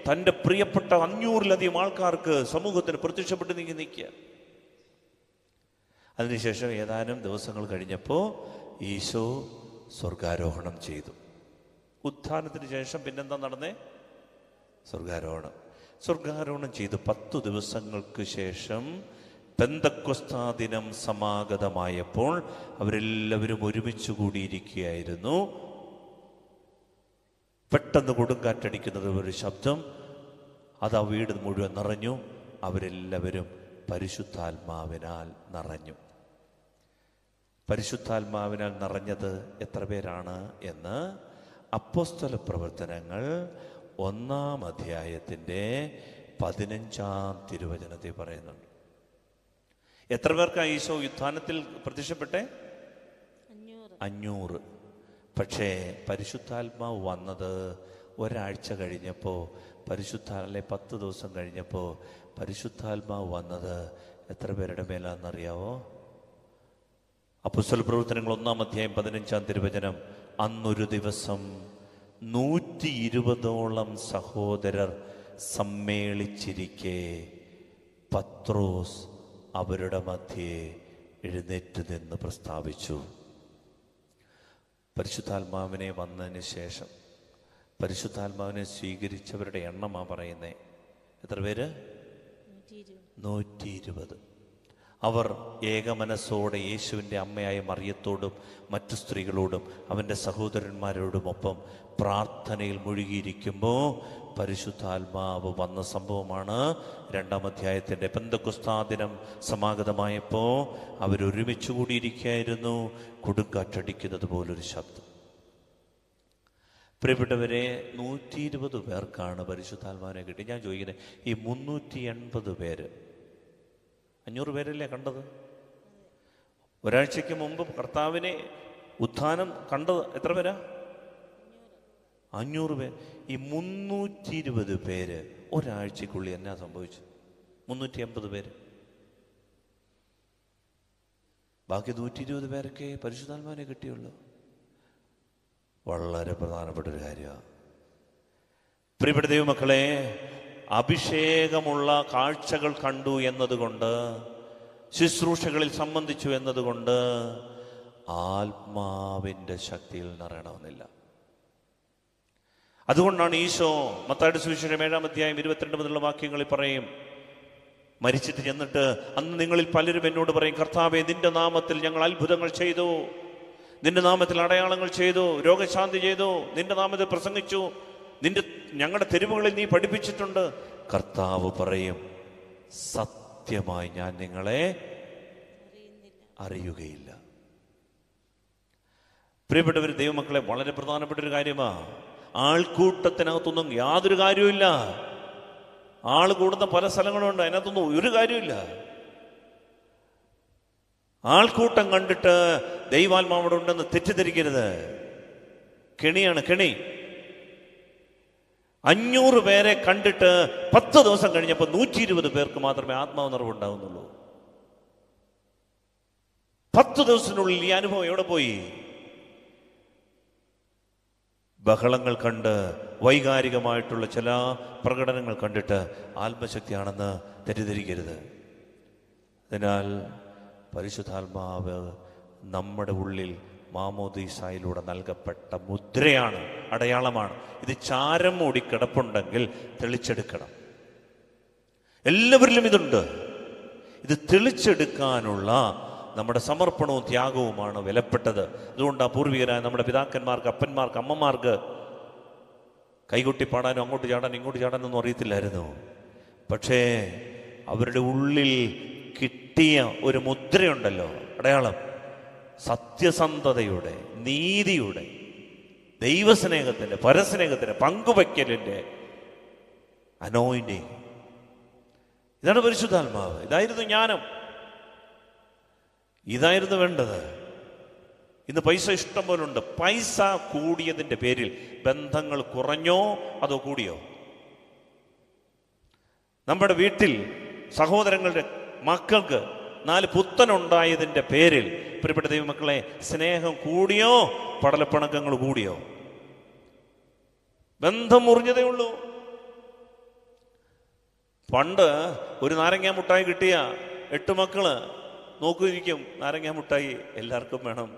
തൻ്റെ പ്രിയപ്പെട്ട 500-ലധികം ആൾക്കാർക്ക്, സമൂഹത്തിന് പ്രത്യക്ഷപ്പെട്ട് നിൽക്കുക. അതിനുശേഷം ഏതാനും ദിവസങ്ങൾ കഴിഞ്ഞപ്പോൾ ഈശോ സ്വർഗാരോഹണം ചെയ്തു. ഉത്ഥാനത്തിന് ശേഷം പിന്നെന്താ നടന്നേ? സ്വർഗാരോഹണം. സ്വർഗാരോഹണം ചെയ്ത് 10 ദിവസങ്ങൾക്ക് ശേഷം പെന്തക്കൊസ്താ ദിനം സമാഗതമായപ്പോൾ അവരെല്ലാവരും ഒരുമിച്ച് കൂടിയിരിക്കുകയായിരുന്നു. പെട്ടെന്ന് കൊടുങ്കാറ്റടിക്കുന്നത് ഒരു ശബ്ദം, അത് ആ വീട് മുഴുവൻ നിറഞ്ഞു. അവരെല്ലാവരും പരിശുദ്ധാത്മാവിനാൽ നിറഞ്ഞു. പരിശുദ്ധാത്മാവിനാൽ നിറഞ്ഞത് എത്ര പേരാണ് എന്ന് അപ്പോസ്തല പ്രവർത്തനങ്ങൾ 1-ാം അധ്യായത്തിൻ്റെ 15-ാം തിരുവചനത്തിൽ പറയുന്നുണ്ട്. എത്ര പേർക്കാണ് ഈശോ ഉത്ഥാനത്തിൽ പ്രത്യക്ഷപ്പെട്ടെ? 500. പക്ഷേ പരിശുദ്ധാത്മാവ് വന്നത് ഒരാഴ്ച കഴിഞ്ഞപ്പോൾ, 10 ദിവസം കഴിഞ്ഞപ്പോൾ പരിശുദ്ധാത്മാവ് വന്നത് എത്ര പേരുടെ മേലാണെന്നറിയാവോ? അപ്പോസ്തല പ്രവർത്തനങ്ങൾ 1-ാം അധ്യായം 15-ാം തിരുവചനം, അന്നൊരു ദിവസം 120ഓളം സഹോദരർ സമ്മേളിച്ചിരിക്കെ പത്രോസ് അവരുടെ മധ്യേ എഴുന്നേറ്റ് നിന്ന് പ്രസ്താവിച്ചു. പരിശുദ്ധാത്മാവിനെ വന്നതിന് ശേഷം പരിശുദ്ധാത്മാവിനെ സ്വീകരിച്ചവരുടെ എണ്ണമാ പറയുന്നേ. എത്ര പേര്? 120. അവർ ഏകമനസ്സോടെ യേശുവിൻ്റെ അമ്മയായ മറിയത്തോടും മറ്റു സ്ത്രീകളോടും അവൻ്റെ സഹോദരന്മാരോടുമൊപ്പം പ്രാർത്ഥനയിൽ മുഴുകിയിരിക്കുമ്പോൾ പരിശുദ്ധാത്മാവ് വന്ന സംഭവമാണ് 2-ാം അധ്യായത്തിൻ്റെ പെന്തക്കൊസ്താ ദിനം സമാഗതമായപ്പോൾ അവരൊരുമിച്ച് കൂടിയിരിക്കുകയായിരുന്നു. കൊടുങ്കാറ്റടിക്കുന്നത് പോലൊരു ശബ്ദം. പ്രിയപ്പെട്ടവരെ, 120 പേർക്കാണ് പരിശുദ്ധാത്മാവിനെ കിട്ടി. ഞാൻ ചോദിക്കുന്നത്, ഈ 380 പേര്, 500 പേരല്ലേ കണ്ടത്? ഒരാഴ്ചയ്ക്ക് മുമ്പ് കർത്താവിനെ ഉത്ഥാനം കണ്ടത് എത്ര പേരാ? 500 പേര്. ഈ 320 പേര് ഒരാഴ്ചക്കുള്ളിൽ എന്നാ സംഭവിച്ചു? 380 പേര്. ബാക്കി 120 പേരൊക്കെ പരിശുദ്ധാത്മാവിനെ കിട്ടിയുള്ളൂ. വളരെ പ്രധാനപ്പെട്ട ഒരു കാര്യമാണ്. പ്രിയപ്പെട്ട ദൈവമക്കളെ, അഭിഷേകമുള്ള കാഴ്ചകൾ കണ്ടു എന്നതുകൊണ്ട്, ശുശ്രൂഷകളിൽ സംബന്ധിച്ചു എന്നതുകൊണ്ട് ആത്മാവിൻ്റെ ശക്തിയിൽ നിറയണമെന്നില്ല. അതുകൊണ്ടാണ് ഈശോ മത്തായിയുടെ സുവിശേഷം 7-ാം അധ്യായം 22 മുതലുള്ള വാക്യങ്ങളിൽ പറയും, മരിച്ചിട്ട് ചെന്നിട്ട് അന്ന് നിങ്ങളിൽ പലരും എന്നോട് പറയും, കർത്താവേ, നിന്റെ നാമത്തിൽ ഞങ്ങൾ അത്ഭുതങ്ങൾ ചെയ്തു, നിന്റെ നാമത്തിൽ അടയാളങ്ങൾ ചെയ്തു, രോഗശാന്തി ചെയ്തു, നിന്റെ നാമത്തിൽ പ്രസംഗിച്ചു, ഞങ്ങളുടെ തെരുവുകളിൽ നീ പഠിപ്പിച്ചിട്ടുണ്ട്. കർത്താവ് പറയും, സത്യമായി ഞാൻ നിങ്ങളെ അറിയുകയില്ല. പ്രിയപ്പെട്ടവർ, ദൈവമക്കളെ, വളരെ പ്രധാനപ്പെട്ട ഒരു കാര്യമാണ്. ആൾക്കൂട്ടത്തിനകത്തൊന്നും യാതൊരു കാര്യവുമില്ല. ആൾ കൂടുന്ന പല സ്ഥലങ്ങളുണ്ട്, അതിനകത്തൊന്നും ഒരു കാര്യമില്ല. ആൾക്കൂട്ടം കണ്ടിട്ട് ദൈവാത്മാവിടെ ഉണ്ടെന്ന് തെറ്റിദ്ധരിക്കരുത്. കെണിയാണ്, കെണി. 500 പേരെ കണ്ടിട്ട് 10 ദിവസം കഴിഞ്ഞപ്പോൾ 120 പേർക്ക് മാത്രമേ ആത്മാവ് നിറവുണ്ടാവുന്നുള്ളൂ. 10 ദിവസത്തിനുള്ളിൽ ഈ അനുഭവം എവിടെ പോയി? ബഹളങ്ങൾ കണ്ട്, വൈകാരികമായിട്ടുള്ള ചില പ്രകടനങ്ങൾ കണ്ടിട്ട് ആത്മശക്തിയാണെന്ന് തെറ്റിദ്ധരിക്കരുത്. അതിനാൽ പരിശുദ്ധാത്മാവ് നമ്മുടെ ഉള്ളിൽ മാമോദീസായിലൂടെ നൽകപ്പെട്ട മുദ്രയാണ്, അടയാളമാണ്. ഇത് ചാരം മൂടി കിടപ്പുണ്ടെങ്കിൽ തെളിച്ചെടുക്കണം. എല്ലാവരിലും ഇതുണ്ട്. ഇത് തെളിച്ചെടുക്കാനുള്ള നമ്മുടെ സമർപ്പണവും ത്യാഗവുമാണ് വിലപ്പെട്ടത്. അതുകൊണ്ട് ആ പൂർവികരായ നമ്മുടെ പിതാക്കന്മാർക്ക്, അപ്പന്മാർക്ക്, അമ്മമാർക്ക് കൈകൊട്ടി പാടാനും അങ്ങോട്ട് ചാടാനും ഇങ്ങോട്ട് ചാടാനൊന്നും അറിയത്തില്ലായിരുന്നു. പക്ഷേ അവരുടെ ഉള്ളിൽ കിട്ടിയ ഒരു മുദ്രയുണ്ടല്ലോ, അടയാളം, സത്യസന്ധതയുടെ, നീതിയുടെ, ദൈവസ്നേഹത്തിൻ്റെ, പരസ്നേഹത്തിൻ്റെ, പങ്കുവയ്ക്കലിൻ്റെ അനോയിന്റിങ്. ഇതാണ് പരിശുദ്ധാത്മാവ്. ഇതായിരുന്നു ജ്ഞാനം, ഇതായിരുന്നു വേണ്ടത്. ഇന്ന് പൈസ ഇഷ്ടം പോലെ ഉണ്ട്. പൈസ കൂടിയതിൻ്റെ പേരിൽ ബന്ധങ്ങൾ കുറഞ്ഞോ അതോ കൂടിയോ? നമ്മുടെ വീട്ടിൽ സഹോദരങ്ങളുടെ മക്കൾക്ക് 4 പുത്തനുണ്ടായതിൻ്റെ പേരിൽ, പ്രിയപ്പെട്ട ദൈവമക്കളെ, സ്നേഹം കൂടിയോ പടലപ്പിണക്കങ്ങൾ കൂടിയോ? ബന്ധം മുറിഞ്ഞതേ ഉള്ളൂ. പണ്ട് ഒരു നാരങ്ങ മുട്ടായി കിട്ടിയ 8 മക്കള് നോക്കിയിരിക്കും, നാരങ്ങ മുട്ടായി എല്ലാവർക്കും വേണം.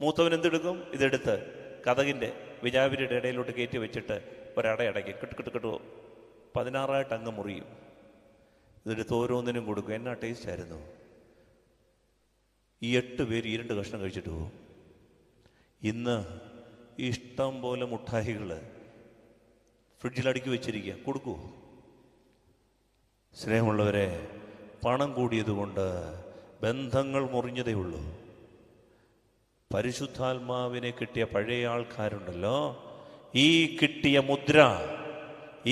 മൂത്തവൻ എന്തെടുക്കും? ഇതെടുത്ത് കതകിൻ്റെ വിജാവിരിയുടെ ഇടയിലോട്ട് കയറ്റി വെച്ചിട്ട് ഒരടയടയ്ക്ക് കിട്ടുകിട്ടുകിട്ടു 16 അങ്ങ് മുറിയും. ഇതെടുത്ത് ഓരോന്നിനും കൊടുക്കും. എന്നാ ടേസ്റ്റ് ആയിരുന്നു. ഈ 8 പേര് 2 കഷ്ണം കഴിച്ചിട്ട് പോകും. ഇന്ന് ഇഷ്ടം പോലെ മുട്ടായികൾ ഫ്രിഡ്ജിൽ അടുക്കി വെച്ചിരിക്കുക. കൊടുക്കൂ. സ്നേഹമുള്ളവരെ, പണം കൂടിയതുകൊണ്ട് ബന്ധങ്ങൾ മുറിഞ്ഞതേ ഉള്ളൂ. പരിശുദ്ധാത്മാവിനെ കിട്ടിയ പഴയ ആൾക്കാരുണ്ടല്ലോ, ഈ കിട്ടിയ മുദ്ര,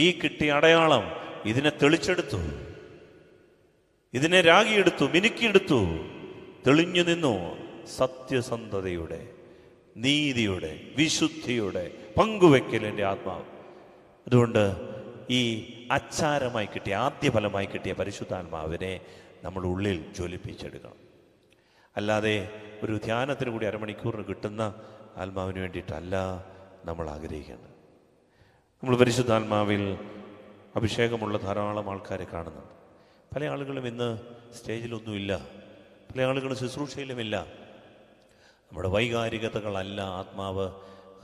ഈ കിട്ടിയ അടയാളം ഇതിനെ തെളിച്ചെടുത്തു, ഇതിനെ രാഗിയെടുത്തു, മിനുക്കിയെടുത്തു, തെളിഞ്ഞു നിന്നു. സത്യസന്ധതയുടെ, നീതിയുടെ, വിശുദ്ധിയുടെ പങ്കുവെക്കലിൻ്റെ ആത്മാവ്. അതുകൊണ്ട് ഈ അച്ചാരമായി കിട്ടിയ, ആദ്യ ഫലമായി കിട്ടിയ പരിശുദ്ധാത്മാവിനെ നമ്മൾ ഉള്ളിൽ ജ്വലിപ്പിച്ചെടുക്കണം. അല്ലാതെ ഒരു ധ്യാനത്തിന് കൂടി അരമണിക്കൂറിന് കിട്ടുന്ന ആത്മാവിന് വേണ്ടിയിട്ടല്ല നമ്മൾ ആഗ്രഹിക്കേണ്ടത്. നമ്മൾ പരിശുദ്ധാത്മാവിൽ അഭിഷേകമുള്ള ധാരാളം ആൾക്കാരെ കാണുന്നുണ്ട്. പല ആളുകളും ഇന്ന് സ്റ്റേജിലൊന്നുമില്ല, പല ആളുകളും ശുശ്രൂഷയിലുമില്ല. നമ്മുടെ വൈകാരികതകളല്ല ആത്മാവ്.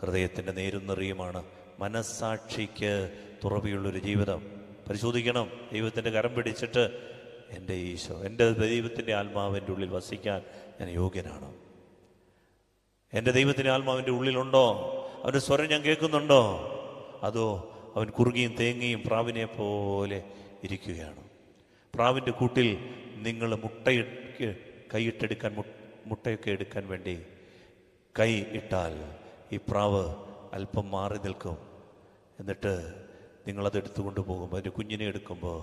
ഹൃദയത്തിൻ്റെ നേരും നിറയുമാണ്. മനസ്സാക്ഷിക്ക് തുറവിയുള്ളൊരു ജീവിതം പരിശോധിക്കണം. ദൈവത്തിൻ്റെ കരം പിടിച്ചിട്ട്, എൻ്റെ ഈശോ, എൻ്റെ ദൈവത്തിൻ്റെ ആത്മാവിൻ്റെ ഉള്ളിൽ വസിക്കാൻ ഞാൻ യോഗ്യനാണോ? എൻ്റെ ദൈവത്തിൻ്റെ ആത്മാവിൻ്റെ ഉള്ളിലുണ്ടോ? അവൻ്റെ സ്വരം ഞാൻ കേൾക്കുന്നുണ്ടോ? അതോ അവൻ കുറുകിയും തേങ്ങിയും പ്രാവിനെ പോലെ ഇരിക്കുകയാണ്? പ്രാവിൻ്റെ കൂട്ടിൽ നിങ്ങൾ കൈയിട്ടെടുക്കാൻ, മുട്ടയൊക്കെ എടുക്കാൻ വേണ്ടി കൈ ഇട്ടാൽ ഈ പ്രാവ് അല്പം മാറി നിൽക്കും. എന്നിട്ട് നിങ്ങളത് എടുത്തുകൊണ്ട് പോകുമ്പോൾ, അതിൻ്റെ കുഞ്ഞിനെ എടുക്കുമ്പോൾ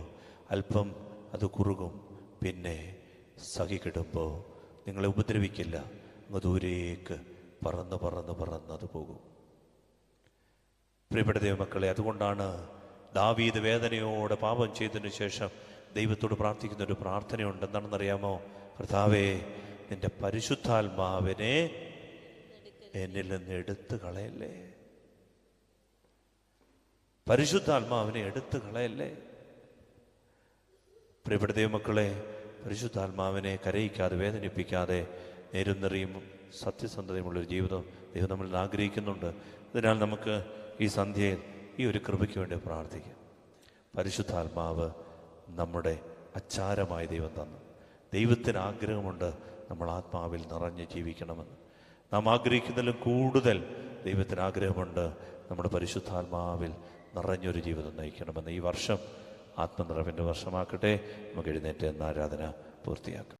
അല്പം അത് കുറുകും. പിന്നെ സഹിക്കിടുമ്പോൾ നിങ്ങളെ ഉപദ്രവിക്കില്ല, അങ്ങ് ദൂരേക്ക് പറന്ന് പറന്ന് പറന്ന് അത് പോകും. പ്രിയപ്പെട്ട ദൈവമക്കളെ, അതുകൊണ്ടാണ് ദാവീദ് വേദനയോടെ പാപം ചെയ്തതിനു ശേഷം ദൈവത്തോട് പ്രാർത്ഥിക്കുന്ന ഒരു പ്രാർത്ഥനയുണ്ട്. എന്താണെന്നറിയാമോ? കർത്താവേ, നിന്റെ പരിശുദ്ധാത്മാവിനെ എന്നിൽ നിന്ന് എടുത്തു കളയല്ലേ, പരിശുദ്ധാത്മാവിനെ എടുത്തു കളയല്ലേ. പ്രിയപ്പെട്ട ദൈവമക്കളെ, പരിശുദ്ധാത്മാവിനെ കരയിക്കാതെ, വേദനിപ്പിക്കാതെ, നേരും നിറയും സത്യസന്ധതയുമുള്ളൊരു ജീവിതം ദൈവം നമ്മൾ ആഗ്രഹിക്കുന്നുണ്ട്. അതിനാൽ നമുക്ക് ഈ സന്ധ്യയിൽ ഈ ഒരു കൃപയ്ക്ക് വേണ്ടി പ്രാർത്ഥിക്കാം. പരിശുദ്ധാത്മാവ് നമ്മുടെ അച്ചാരമായി ദൈവം തന്നു. ദൈവത്തിന് ആഗ്രഹമുണ്ട് നമ്മൾ ആത്മാവിൽ നിറഞ്ഞ് ജീവിക്കണമെന്ന്. നാം ആഗ്രഹിക്കുന്നതിലും കൂടുതൽ ദൈവത്തിന് ആഗ്രഹമുണ്ട് നമ്മുടെ പരിശുദ്ധാത്മാവിൽ നിറഞ്ഞൊരു ജീവിതം നയിക്കണമെന്ന്. ഈ വർഷം ആത്മനിറവിൻ്റെ വർഷമാക്കട്ടെ. നമുക്ക് എഴുന്നേറ്റ് എന്ന ആരാധന പൂർത്തിയാക്കാം.